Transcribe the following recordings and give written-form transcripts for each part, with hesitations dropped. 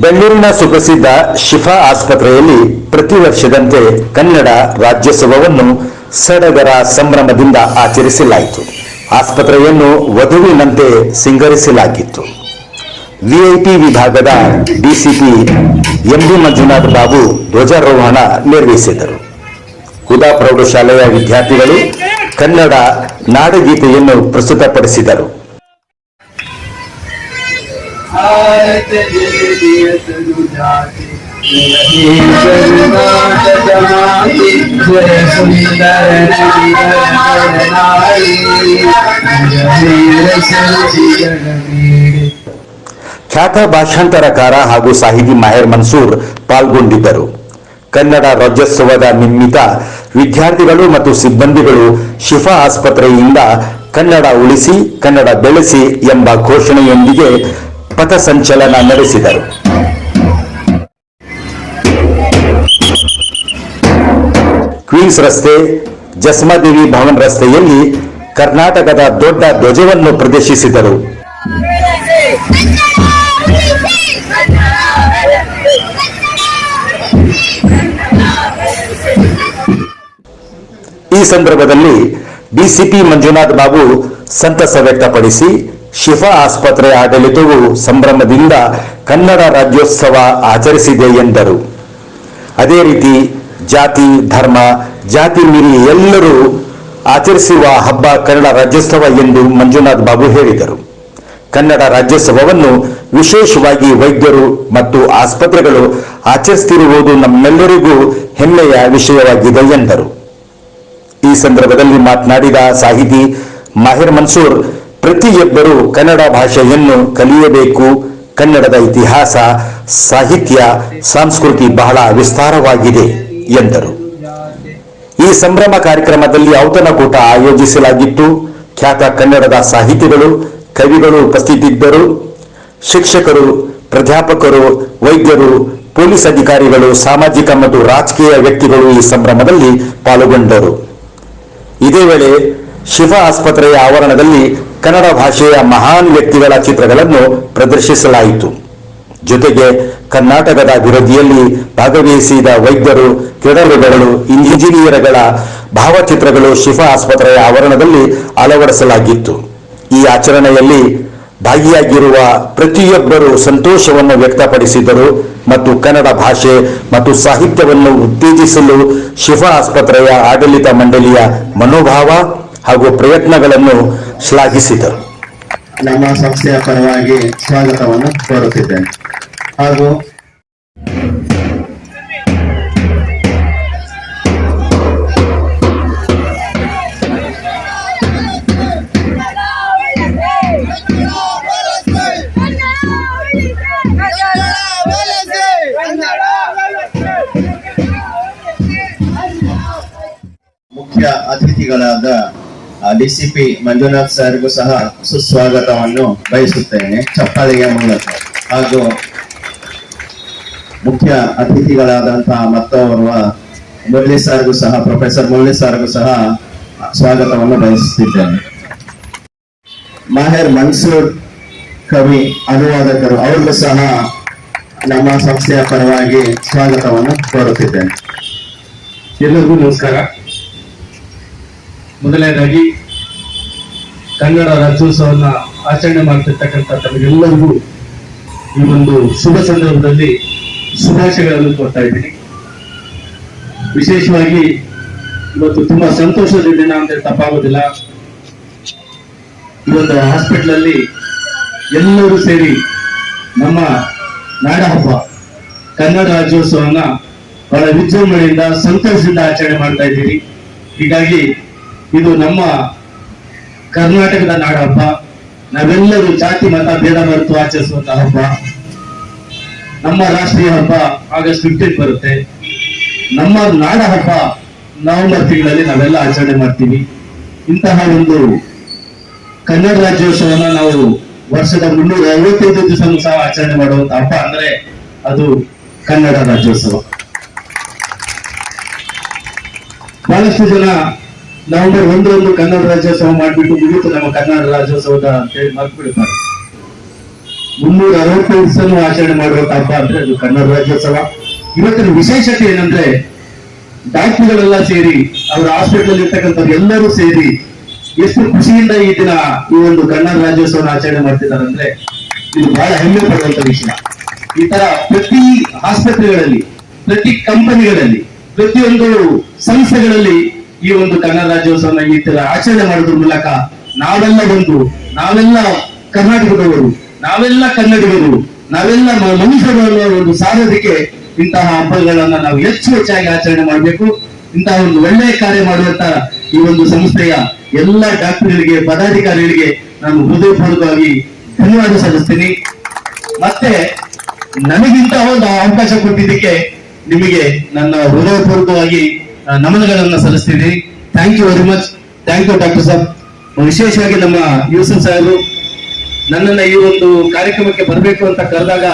ಬೆಂಗಳೂರಿನ ಸುಪ್ರಸಿದ್ಧ ಶಿಫಾ ಆಸ್ಪತ್ರೆಯಲ್ಲಿ ಪ್ರತಿ ವರ್ಷದಂತೆ ಕನ್ನಡ ರಾಜ್ಯೋತ್ಸವವನ್ನು ಸಡಗರ ಸಂಭ್ರಮದಿಂದ ಆಚರಿಸಲಾಯಿತು. ಆಸ್ಪತ್ರೆಯನ್ನು ವಧುವಿನಂತೆ ಸಿಂಗರಿಸಲಾಗಿತ್ತು. ವಿಐಪಿ ವಿಭಾಗದ ಡಿಸಿಪಿ ಎಂಬಿ ಮಂಜುನಾಥ್ ಬಾಬು ಧ್ವಜಾರೋಹಣ ನಿರ್ವಹಿಸಿದರು. ಹುದಾ ಪ್ರೌಢಶಾಲೆಯ ವಿದ್ಯಾರ್ಥಿಗಳು ಕನ್ನಡ ನಾಡಗೀತೆಯನ್ನು ಪ್ರಸ್ತುತಪಡಿಸಿದರು. ಖ್ಯಾತ ಭಾಷಾಂತರಕಾರ ಹಾಗೂ ಸಾಹಿತಿ ಮಾಹಿರ್ ಮನ್ಸೂರ್ ಪಾಲ್ಗೊಂಡಿದ್ದರು. ಕನ್ನಡ ರಾಜ್ಯೋತ್ಸವದ ನಿಮಿತ್ತ ವಿದ್ಯಾರ್ಥಿಗಳು ಮತ್ತು ಸಿಬ್ಬಂದಿಗಳು ಶಿಫಾ ಆಸ್ಪತ್ರೆಯಿಂದ ಕನ್ನಡ ಉಳಿಸಿ ಕನ್ನಡ ಬೆಳೆಸಿ ಎಂಬ ಘೋಷಣೆಯೊಂದಿಗೆ ಪಥಸಂಚಲನ ನಡೆಸಿದರು. ಕ್ವೀನ್ಸ್ ರಸ್ತೆ, ಜಸ್ಮಾದೇವಿ ಭವನ್ ರಸ್ತೆಯಲ್ಲಿ ಕರ್ನಾಟಕದ ದೊಡ್ಡ ಧ್ವಜವನ್ನು ಪ್ರದರ್ಶಿಸಿದರು. ಈ ಸಂದರ್ಭದಲ್ಲಿ ಡಿಸಿಪಿ ಮಂಜುನಾಥ್ ಬಾಬು ಸಂತಸ ವ್ಯಕ್ತಪಡಿಸಿ ಶಿಫಾ ಆಸ್ಪತ್ರೆ ಆಡಳಿತವು ಸಂಭ್ರಮದಿಂದ ಕನ್ನಡ ರಾಜ್ಯೋತ್ಸವ ಆಚರಿಸಿದೆ ಎಂದರು. ಅದೇ ರೀತಿ ಜಾತಿ ಧರ್ಮ ಜಾತಿ ಮೀರಿ ಎಲ್ಲರೂ ಆಚರಿಸುವ ಹಬ್ಬ ಕನ್ನಡ ರಾಜ್ಯೋತ್ಸವ ಎಂದು ಮಂಜುನಾಥ್ ಬಾಬು ಹೇಳಿದರು. ಕನ್ನಡ ರಾಜ್ಯೋತ್ಸವವನ್ನು ವಿಶೇಷವಾಗಿ ವೈದ್ಯರು ಮತ್ತು ಆಸ್ಪತ್ರೆಗಳು ಆಚರಿಸುತ್ತಿರುವುದು ನಮ್ಮೆಲ್ಲರಿಗೂ ಹೆಮ್ಮೆಯ ವಿಷಯವಾಗಿದೆ ಎಂದರು. ಈ ಸಂದರ್ಭದಲ್ಲಿ ಮಾತನಾಡಿದ ಸಾಹಿತಿ ಮಾಹಿರ್ ಮನ್ಸೂರ್, ಪ್ರತಿಯೊಬ್ಬರೂ ಕನ್ನಡ ಭಾಷೆಯನ್ನು ಕಲಿಯಬೇಕು. ಕನ್ನಡದ ಇತಿಹಾಸ, ಸಾಹಿತ್ಯ, ಸಂಸ್ಕೃತಿ ಬಹಳ ವಿಸ್ತಾರವಾಗಿದೆ ಎಂದರು. ಈ ಸಂಭ್ರಮ ಕಾರ್ಯಕ್ರಮದಲ್ಲಿ ಔತಣಕೂಟ ಆಯೋಜಿಸಲಾಗಿತ್ತು. ಖ್ಯಾತ ಕನ್ನಡದ ಸಾಹಿತಿಗಳು, ಕವಿಗಳು ಉಪಸ್ಥಿತಿದ್ದರು. ಶಿಕ್ಷಕರು, ಪ್ರಾಧ್ಯಾಪಕರು, ವೈದ್ಯರು, ಪೊಲೀಸ್ ಅಧಿಕಾರಿಗಳು, ಸಾಮಾಜಿಕ ಮತ್ತು ರಾಜಕೀಯ ವ್ಯಕ್ತಿಗಳು ಈ ಸಂಭ್ರಮದಲ್ಲಿ ಪಾಲ್ಗೊಂಡರು. ಇದೇ ವೇಳೆ ಶಿಫಾ ಆಸ್ಪತ್ರೆಯ ಆವರಣದಲ್ಲಿ ಕನ್ನಡ ಭಾಷೆಯ ಮಹಾನ್ ವ್ಯಕ್ತಿಗಳ ಚಿತ್ರಗಳನ್ನು ಪ್ರದರ್ಶಿಸಲಾಯಿತು. ಜೊತೆಗೆ ಕರ್ನಾಟಕದ ಅಭಿವೃದ್ಧಿಯಲ್ಲಿ ಭಾಗವಹಿಸಿದ ವೈದ್ಯರು, ಕ್ರೀಡಾಳುಗಳು, ಇಂಜಿನಿಯರ್ಗಳ ಭಾವಚಿತ್ರಗಳು ಶಿಫಾ ಆಸ್ಪತ್ರೆಯ ಆವರಣದಲ್ಲಿ ಅಳವಡಿಸಲಾಗಿತ್ತು. ಈ ಆಚರಣೆಯಲ್ಲಿ ಭಾಗಿಯಾಗಿರುವ ಪ್ರತಿಯೊಬ್ಬರು ಸಂತೋಷವನ್ನು ವ್ಯಕ್ತಪಡಿಸಿದರು ಮತ್ತು ಕನ್ನಡ ಭಾಷೆ ಮತ್ತು ಸಾಹಿತ್ಯವನ್ನು ಉತ್ತೇಜಿಸಲು ಶಿಫಾ ಆಸ್ಪತ್ರೆಯ ಆಡಳಿತ ಮಂಡಳಿಯ ಮನೋಭಾವ ಹಾಗೂ ಪ್ರಯತ್ನಗಳನ್ನು ಶ್ಲಾಘಿಸಿದರು. ನಮ್ಮ ಸಂಸ್ಥೆಯ ಪರವಾಗಿ ಸ್ವಾಗತವನ್ನು ಕೋರುತ್ತಿದ್ದೇನೆ. ಹಾಗೂ ಮುಖ್ಯ ಅತಿಥಿಗಳಾದ ಡಿಸಿಪಿ ಮಂಜುನಾಥ್ ಸರ್ಗೂ ಸಹ ಸುಸ್ವಾಗತವನ್ನು ಬಯಸುತ್ತೇನೆ ಚಪ್ಪಾಳೆಯ ಮೂಲಕ. ಹಾಗೂ ಮುಖ್ಯ ಅತಿಥಿಗಳಾದಂತಹ ಮತ್ತೋರ್ವ ಮುರಳಿ ಸರ್ಗೂ ಸಹ, ಪ್ರೊಫೆಸರ್ ಮುರಳಿ ಸರ್ಗೂ ಸಹ ಸ್ವಾಗತವನ್ನು ಬಯಸುತ್ತಿದ್ದೇನೆ. ಮಾಹಿರ್ ಮನ್ಸೂರ್ ಕವಿ, ಅನುವಾದಕರು, ಅವ್ರಿಗೂ ಸಹ ನಮ್ಮ ಸಂಸ್ಥೆಯ ಪರವಾಗಿ ಸ್ವಾಗತವನ್ನು ಕೋರುತ್ತಿದ್ದೇನೆ. ಎಲ್ಲರಿಗೂ ನಮಸ್ಕಾರ. ಮೊದಲನೇದಾಗಿ ಕನ್ನಡ ರಾಜ್ಯೋತ್ಸವವನ್ನು ಆಚರಣೆ ಮಾಡ್ತಿರ್ತಕ್ಕಂಥ ತಮಗೆಲ್ಲರಿಗೂ ಈ ಒಂದು ಶುಭ ಸಂದರ್ಭದಲ್ಲಿ ಶುಭಾಶಯಗಳನ್ನು ಕೊಡ್ತಾ ಇದ್ದೀನಿ. ವಿಶೇಷವಾಗಿ ಇವತ್ತು ತುಂಬಾ ಸಂತೋಷದ ದಿನ ಅಂತ ತಪ್ಪಾಗೋದಿಲ್ಲ. ಈ ಒಂದು ಹಾಸ್ಪಿಟಲ್ ಅಲ್ಲಿ ಎಲ್ಲರೂ ಸೇರಿ ನಮ್ಮ ನಾಡ ಹಬ್ಬ ಕನ್ನಡ ರಾಜ್ಯೋತ್ಸವನ ಬಹಳ ವಿಜೃಂಭಣೆಯಿಂದ ಸಂತೋಷದಿಂದ ಆಚರಣೆ ಮಾಡ್ತಾ ಇದ್ದೀರಿ. ಹೀಗಾಗಿ ಇದು ನಮ್ಮ ಕರ್ನಾಟಕದ ನಾಡ ಹಬ್ಬ. ನಾವೆಲ್ಲರೂ ಜಾತಿ ಮತ ಭೇದ ಮರೆತು ಆಚರಿಸುವಂತಹ ಹಬ್ಬ. ನಮ್ಮ ರಾಷ್ಟ್ರೀಯ ಹಬ್ಬ ಆಗಸ್ಟ್ 15 ಬರುತ್ತೆ. ನಮ್ಮ ನಾಡ ಹಬ್ಬ ನವೆಂಬರ್ ತಿಂಗಳಲ್ಲಿ ನಾವೆಲ್ಲ ಆಚರಣೆ ಮಾಡ್ತೀವಿ. ಇಂತಹ ಒಂದು ಕನ್ನಡ ರಾಜ್ಯೋತ್ಸವನ ನಾವು ವರ್ಷದ 365 ದಿವಸ ಸಹ ಆಚರಣೆ ಮಾಡುವಂತ ಹಬ್ಬ ಅಂದ್ರೆ ಅದು ಕನ್ನಡ ರಾಜ್ಯೋತ್ಸವ. ಬಹಳಷ್ಟು ಜನ ನವೆಂಬರ್ 1 ಕನ್ನಡ ರಾಜ್ಯೋತ್ಸವ ಮಾಡ್ಬಿಟ್ಟು ಮುಗಿತು ನಮ್ಮ ಕನ್ನಡ ರಾಜ್ಯೋತ್ಸವದ ಅಂತ ಹೇಳಿ ಮರ್ತು ಬಿಡ್ತಾರೆ. 360 ದಿವಸನೂ ಆಚರಣೆ ಮಾಡುವಂತ ಹಬ್ಬ ಅಂದ್ರೆ ಅದು ಕನ್ನಡ ರಾಜ್ಯೋತ್ಸವ. ಇವತ್ತಿನ ವಿಶೇಷತೆ ಏನಂದ್ರೆ ಡಾಕ್ಟರ್ಗಳೆಲ್ಲ ಸೇರಿ, ಅವರ ಹಾಸ್ಪಿಟಲ್ ಇರ್ತಕ್ಕಂಥವ್ರು ಎಲ್ಲರೂ ಸೇರಿ ಎಷ್ಟು ಖುಷಿಯಿಂದ ಈ ದಿನ ಈ ಒಂದು ಕನ್ನಡ ರಾಜ್ಯೋತ್ಸವ ಆಚರಣೆ ಮಾಡ್ತಿದ್ದಾರೆ ಅಂದ್ರೆ ಇದು ಬಹಳ ಹೆಮ್ಮೆ ಪಡುವಂತ ವಿಷಯ. ಈ ತರ ಪ್ರತಿ ಆಸ್ಪತ್ರೆಗಳಲ್ಲಿ, ಪ್ರತಿ ಕಂಪನಿಗಳಲ್ಲಿ, ಪ್ರತಿಯೊಂದು ಸಂಸ್ಥೆಗಳಲ್ಲಿ ಈ ಒಂದು ಕನ್ನಡ ರಾಜ್ಯೋತ್ಸವನ ಈ ತರ ಆಚರಣೆ ಮಾಡೋದ್ರ ಮೂಲಕ ನಾವೆಲ್ಲ ಕರ್ನಾಟಕದವರು, ನಾವೆಲ್ಲ ಕನ್ನಡಿಗರು, ನಾವೆಲ್ಲ ಮನುಷ್ಯರು ಅನ್ನೋ ಒಂದು ಸಾರೋದಕ್ಕೆ ಇಂತಹ ಹಬ್ಬಗಳನ್ನ ನಾವು ಹೆಚ್ಚಾಗಿ ಆಚರಣೆ ಮಾಡಬೇಕು. ಇಂತಹ ಒಂದು ಒಳ್ಳೆಯ ಕಾರ್ಯ ಮಾಡುವಂತ ಈ ಒಂದು ಸಂಸ್ಥೆಯ ಎಲ್ಲ ಡಾಕ್ಟರ್ಗಳಿಗೆ, ಪದಾಧಿಕಾರಿಗಳಿಗೆ ನಾನು ಹೃದಯಪೂರ್ವಕವಾಗಿ ಧನ್ಯವಾದ ಸಲ್ಲಿಸ್ತೀನಿ. ಮತ್ತೆ ನನಗಿಂತ ಒಂದು ಅವಕಾಶ ಕೊಟ್ಟಿದ್ದಕ್ಕೆ ನಿಮಗೆ ನನ್ನ ಹೃದಯಪೂರ್ವಕವಾಗಿ ನಮನಗಳನ್ನ ಸಲ್ಲಿಸ್ತೀನಿ. Thank you very much. Thank you doctor ಸಾಬ್. ವಿಶೇಷವಾಗಿ ನಮ್ಮ ಯೂಸುಫ್ ಸಾಹೇಬರು ನನ್ನನ್ನ ಈ ಒಂದು ಕಾರ್ಯಕ್ರಮಕ್ಕೆ ಬರಬೇಕು ಅಂತ ಕರೆದಾಗ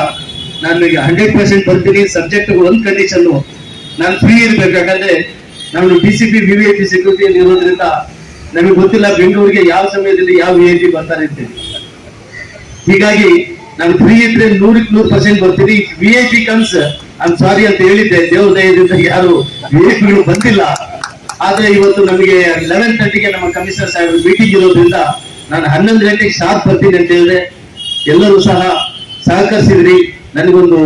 ನಾನು 100% ಬರ್ತೀನಿ. ಸಬ್ಜೆಕ್ಟ್ ಒಂದು ಕಂಡೀಷನ್, ನಾನು ಫ್ರೀ ಇರ್ಬೇಕು. ಯಾಕಂದ್ರೆ ನಾವು DCP VVIP ಸೆಕ್ಯೂರಿಟಿಯಲ್ಲಿ ಇರೋದ್ರಿಂದ ನಮಗೆ ಗೊತ್ತಿಲ್ಲ ಬೆಂಗಳೂರಿಗೆ ಯಾವ ಸಮಯದಲ್ಲಿ ಯಾವ VIP ಬರ್ತಾರೆ ಅಂತೇಳಿ. ಹೀಗಾಗಿ ನಾನು ಫ್ರೀ ಇದ್ರೆ 100% ಬರ್ತೀನಿ. VIP comes I am sorry ಅಂತ ಹೇಳಿದ್ದೆ. ದೇವ್ರ ದಯದಿಂದ ಯಾರು VIPಗಳು ಬಂದಿಲ್ಲ. ಆದ್ರೆ ಇವತ್ತು ನಮಗೆ 11:30ಗೆ ನಮ್ಮ ಕಮಿಷನರ್ ಸಾಹೇಬ್ ಮೀಟಿಂಗ್ ಇರೋದ್ರಿಂದ ನಾನು 11 ಗಂಟೆಗೆ ಶಾರ್ಪ್ ಬರ್ತೀನಿ ಅಂತ ಹೇಳಿದ್ರೆ ಎಲ್ಲರೂ ಸಹ ಸಹಕರಿಸಿದ್ರಿ. ನನಗೊಂದು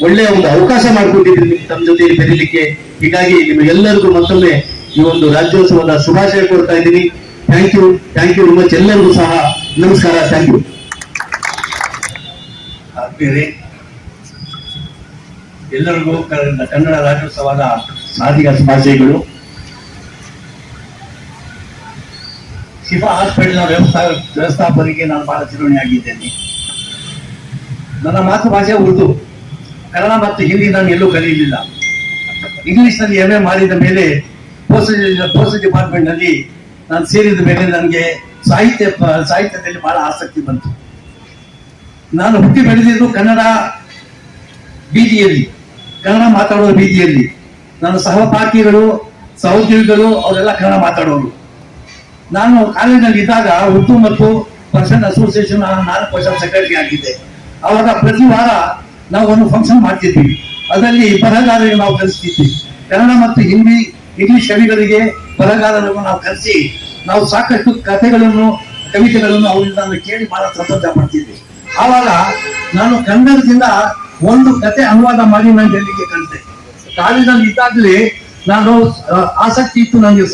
ಒಳ್ಳೆಯ ಒಂದು ಅವಕಾಶ ಮಾಡಿಕೊಟ್ಟಿದ್ರಿ ತಮ್ಮ ಜೊತೆ ಬೆರೀಲಿಕ್ಕೆ. ಹೀಗಾಗಿ ನಿಮಗೆಲ್ಲರಿಗೂ ಮತ್ತೊಮ್ಮೆ ಈ ಒಂದು ರಾಜ್ಯೋತ್ಸವದ ಶುಭಾಶಯ ಕೊಡ್ತಾ ಇದ್ದೀನಿ. Thank you very much. ಎಲ್ಲರಿಗೂ ಸಹ ನಮಸ್ಕಾರ. Thank you. ಆದ್ಮೇಲೆ ಎಲ್ಲರಿಗೂ ಕನ್ನಡ ರಾಜ್ಯೋತ್ಸವದ ಹಾರ್ದಿಕ ಶುಭಾಶಯಗಳು. ಶಿಫಾ ಹಾಸ್ಪಿಟಲ್ನ ವ್ಯವಸ್ಥಾಪಕರಿಗೆ ನಾನು ಬಹಳ ಚಿರಋಣಿಯಾಗಿದ್ದೇನೆ. ನನ್ನ ಮಾತೃಭಾಷೆ ಉರ್ದು, ಕನ್ನಡ ಮತ್ತು ಹಿಂದಿ ನಾನು ಎಲ್ಲೂ ಕಲಿಯಲಿಲ್ಲ. ಇಂಗ್ಲಿಷ್ನಲ್ಲಿ MA ಮಾಡಿದ ಮೇಲೆ ಪೋಸ್ಟ್ ಡಿಪಾರ್ಟ್ಮೆಂಟ್ ನಲ್ಲಿ ನಾನು ಸೇರಿದ ಮೇಲೆ ನನಗೆ ಸಾಹಿತ್ಯದಲ್ಲಿ ಬಹಳ ಆಸಕ್ತಿ ಬಂತು. ನಾನು ಹುಟ್ಟಿ ಬೆಳೆದಿದ್ದು ಕನ್ನಡ ಬೀದಿಯಲ್ಲಿ, ಕನ್ನಡ ಮಾತಾಡುವ ಬೀದಿಯಲ್ಲಿ. ನನ್ನ ಸಹಪಾಠಿಗಳು, ಸಹೋದ್ಯೋಗಿಗಳು ಅವರೆಲ್ಲ ಕನ್ನಡ ಮಾತಾಡೋರು. ನಾನು ಕಾಲೇಜಿನಲ್ಲಿ ಇದ್ದಾಗ ಉರ್ದು ಮತ್ತು ಪರ್ಸನ್ ಅಸೋಸಿಯೇಷನ್ 4 ವರ್ಷ ಸೆಕ್ರೆಟರಿ ಆಗಿದ್ದೆ. ಅವಾಗ ಪ್ರತಿ ವಾರ ನಾವು ಒಂದು ಫಂಕ್ಷನ್ ಮಾಡ್ತಿದ್ವಿ. ಅದರಲ್ಲಿ ಬರಹಗಾರರಿಗೆ ನಾವು ಕಲಿಸ್ತಿದ್ವಿ. ಕನ್ನಡ ಮತ್ತು ಹಿಂದಿ, ಇಂಗ್ಲಿಷ್ ಕವಿಗಳಿಗೆ ಬರಹಗಾರರಿಗೂ ನಾವು ಕಲಿಸಿ ನಾವು ಸಾಕಷ್ಟು ಕಥೆಗಳನ್ನು, ಕವಿತೆಗಳನ್ನು ಅವರಿಂದ ನಾನು ಕೇಳಿ ಬಹಳ ಸಂತೋಷ ಪಡ್ತಿದ್ದೆ. ಆವಾಗ ನಾನು ಕನ್ನಡದಿಂದ ಒಂದು ಕತೆ ಅನುವಾದ ಮಾಡಿ ನಾನು ಡೆಲ್ಲಿಗೆ ಕಲಿತೆ. ಕಾಲೇಜಿನಲ್ಲಿ ಇದ್ದಾಗಲೇ ನಾನು ಆಸಕ್ತಿ ಇತ್ತು ನನಗೆ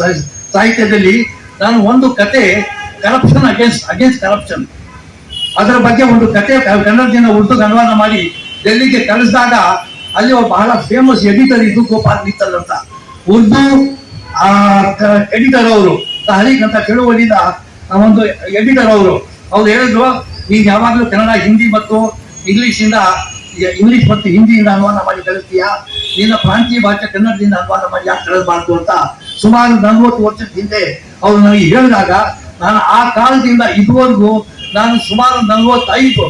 ಸಾಹಿತ್ಯದಲ್ಲಿ. ನಾನು ಒಂದು ಕತೆ ಕರಪ್ಷನ್ ಅಗೇನ್ಸ್ಟ್ ಕರಪ್ಷನ್, ಅದರ ಬಗ್ಗೆ ಒಂದು ಕತೆ ಕನ್ನಡದಿಂದ ಉರ್ದುಗೆ ಅನುವಾದ ಮಾಡಿ ಡೆಲ್ಲಿಗೆ ಕಳಿಸಿದಾಗ ಅಲ್ಲಿ ಒಬ್ಬ ಬಹಳ ಫೇಮಸ್ ಎಡಿಟರ್ ಇದ್ದು ಗೋಪಾಲ್ ಮಿತ್ತಲ್ ಅಂತ, ಉರ್ದು ಎಡಿಟರ್ ಅವರು, ತಹರೀಕ್ ಅಂತ ಚಳುವಳಿದ ಒಂದು ಎಡಿಟರ್ ಅವರು ಹೇಳಿದ್ರು, ನೀನು ಯಾವಾಗಲೂ ಕನ್ನಡ, ಹಿಂದಿ ಮತ್ತು ಇಂಗ್ಲಿಷ್ ಮತ್ತು ಹಿಂದಿಯಿಂದ ಅನುವಾದ ಮಾಡಿ ಕಳಿಸ್ತೀಯಾ, ನಿನ್ನ ಪ್ರಾಂತೀಯ ಭಾಷೆ ಕನ್ನಡದಿಂದ ಅನುವಾದ ಮಾಡಿ ಯಾಕೆ ಕಳಿಸಬಾರ್ದು ಅಂತ ಸುಮಾರು 40 ವರ್ಷದ ಹಿಂದೆ ಅವರು ನನಗೆ ಹೇಳಿದಾಗ ನಾನು ಆ ಕಾಲದಿಂದ ಇದುವರೆಗೂ ನಾನು ಸುಮಾರು 45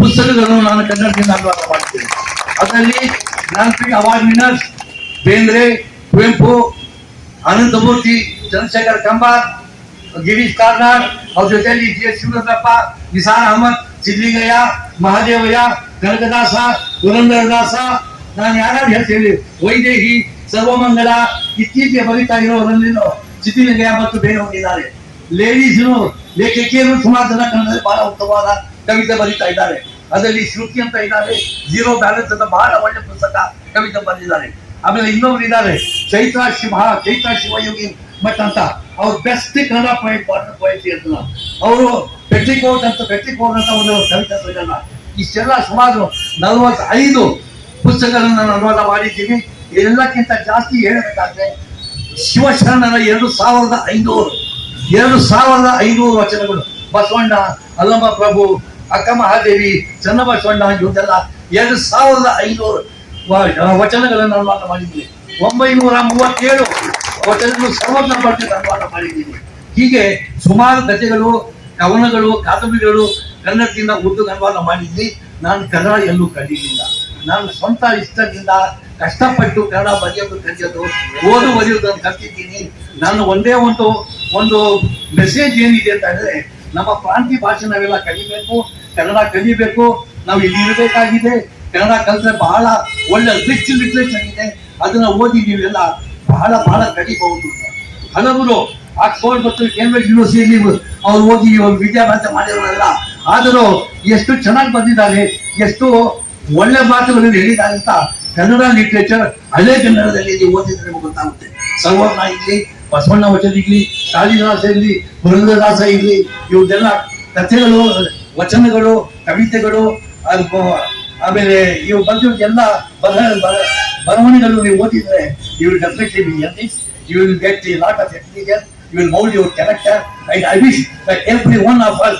ಪುಸ್ತಕಗಳನ್ನು ನಾನು ಕನ್ನಡದಿಂದ ಅನುವಾದ ಮಾಡ್ತೀನಿ. ಅದರಲ್ಲಿ ಜ್ಞಾನಪೀಠ ಅವಾರ್ಡ್ ವಿನ್ನರ್ಸ್ ಬೇಂದ್ರೆ, ಕುವೆಂಪು, ಅನಂತಮೂರ್ತಿ, ಚಂದ್ರಶೇಖರ್ ಕಂಬಾರ್, ಗಿರೀಶ್ ಕಾರ್ನಾಡ್, ಅವ್ರ ಜೊತೆಯಲ್ಲಿ GS ಶಿವರುದ್ರಪ್ಪ, ನಿಸಾರ್ ಅಹಮದ್, ಸಿದ್ಲಿಂಗಯ್ಯ, ಮಹಾದೇವಯ್ಯ, ಕನಕದಾಸ, ಪುರಂದರದಾಸ, ನಾನು ಯಾರು ಹೇಳ್ತೇವೆ, ವೈದೇಹಿ, ಸರ್ವಮಂಗಲ, ಇತ್ತೀಚೆಗೆ ಬರೀತಾ ಇರೋರಲ್ಲಿ ಸಿದ್ಲಿಂಗಯ್ಯ ಮತ್ತು ಬೇರೆಯವರಿದ್ದಾರೆ. ಲೇಡೀಸ್ನು ಲೇಖಕಿಯರು ಸುಮಾರು ಜನ ಕನ್ನಡದಲ್ಲಿ ಬಹಳ ಉತ್ತಮವಾದ ಕವಿತೆ ಬರೀತಾ ಇದ್ದಾರೆ. ಅದರಲ್ಲಿ ಶ್ರುತಿ ಅಂತ ಇದ್ದಾರೆ, 0 ಬ್ಯಾಲೆನ್ಸ್ ಅಂತ ಬಹಳ ಒಳ್ಳೆ ಪುಸ್ತಕ ಕವಿತೆ ಬರೆದಿದ್ದಾರೆ. ಆಮೇಲೆ ಇನ್ನೊಬ್ರು ಇದ್ದಾರೆ, ಚೈತ್ರ ಶಿವಯೋಗಿ ಮಠ್ ಅಂತ, ಅವ್ರು ಬೆಸ್ಟ್ ಕನ್ನಡ ಪೊಯಿಟ್ರಿ ಅಂತ. ಅವರು ಪೆಟ್ರಿಕೋಟ್ ಅಂತ ಒಂದು ಕವಿತೆ ಬರೆಯಲ್ಲ. ಇಷ್ಟೆಲ್ಲ ಸುಮಾರು 45 ಪುಸ್ತಕಗಳನ್ನು ನಾನು ಅನುವಾದ ಮಾಡಿದ್ದೀನಿ. ಎಲ್ಲಕ್ಕಿಂತ ಜಾಸ್ತಿ ಹೇಳಬೇಕಾದ್ರೆ ಶಿವಶರಣರ 2500 ವಚನಗಳು, ಬಸವಣ್ಣ, ಅಲ್ಲಮ್ಮ ಪ್ರಭು, ಅಕ್ಕ ಮಹಾದೇವಿ, ಚನ್ನಬಸವಣ್ಣ, ಇವತ್ತೆಲ್ಲ 2500 ವಚನಗಳನ್ನು ಅನುವಾದ ಮಾಡಿದ್ದೀನಿ. 937 ವಚನಗಳು ಸರ್ವಜ್ಞ ಬರ್ತಿದ್ದು ಅನುವಾದ ಮಾಡಿದ್ದೀನಿ. ಹೀಗೆ ಸುಮಾರು ಕಥೆಗಳು, ಕವನಗಳು, ಕಾದಂಬರಿಗಳು ಕನ್ನಡದಿಂದ ಉರ್ದುಗೆ ಅನುವಾದ ಮಾಡಿದ್ವಿ. ನಾನು ಕನ್ನಡ ಎಲ್ಲೂ ಕಲಿಯಲಿಲ್ಲ. ನಾನು ಸ್ವಂತ ಇಷ್ಟದಿಂದ ಕಷ್ಟಪಟ್ಟು ಕನ್ನಡ ಬರೆಯೋದು, ಕಲಿಯೋದು, ಬರೆಯೋದನ್ನು ಕಲ್ತಿದ್ದೀನಿ. ನಾನು ಒಂದೇ ಒಂದು ಮೆಸೇಜ್ ಏನಿದೆ ಅಂತ ಹೇಳಿದ್ರೆ, ನಮ್ಮ ಪ್ರಾಂತೀಯ ಭಾಷೆ ನಾವೆಲ್ಲ ಕಲಿಬೇಕು, ಕನ್ನಡ ಕಲಿಬೇಕು. ನಾವು ಇಲ್ಲಿ ಇರಬೇಕಾಗಿದೆ. ಕನ್ನಡ ಕಲಿತ್ರೆ ಬಹಳ ಒಳ್ಳೆ ರಿಚ್ ಲಿಟ್ರೇಚರ್ ಇದೆ, ಅದನ್ನ ಓದಿ ನೀವೆಲ್ಲ ಬಹಳ ಬಹಳ ಕಲಿಬಹುದು. ಹಲವರು ಆಕ್ಸ್ಫೋರ್ಡ್ ಮತ್ತು ಕೇಂಬ್ರಿಡ್ಜ್ ಯೂನಿವರ್ಸಿಟಿ ಅವ್ರು ಓದಿ ವಿದ್ಯಾಭ್ಯಾಸ ಮಾಡಿರೋರೆಲ್ಲ, ಆದರೂ ಎಷ್ಟು ಚೆನ್ನಾಗಿ ಬಂದಿದ್ದಾರೆ, ಎಷ್ಟು ಒಳ್ಳೆ ಮಾತುಗಳನ್ನು ಹೇಳಿದ್ದಾರೆ ಅಂತ ಕನ್ನಡ ಲಿಟ್ರೇಚರ್ ಹಳೆ ಕನ್ನಡದಲ್ಲಿ ನೀವು ಓದಿದ್ರೆ ನಿಮಗೆ ಗೊತ್ತಾಗುತ್ತೆ. ಸರ್ವಜ್ಞ ಇರ್ಲಿ, ಬಸವಣ್ಣ ವಚನ ಇರ್ಲಿ, ಕಾಳಿದಾಸ ಇರ್ಲಿ, ಪುರಂದರದಾಸ ಇರ್ಲಿ, ಇವ್ರದೆಲ್ಲ ಕಥೆಗಳು, ವಚನಗಳು, ಕವಿತೆಗಳು, ಆಮೇಲೆ ಇವು ಬಂದಿರೋ ಎಲ್ಲ ಬರವಣಿಗೆಗಳು ನೀವು ಓದಿದ್ರೆ you will definitely be enrich, you will get a lot of experience, you will mold your character, and I wish that every one of us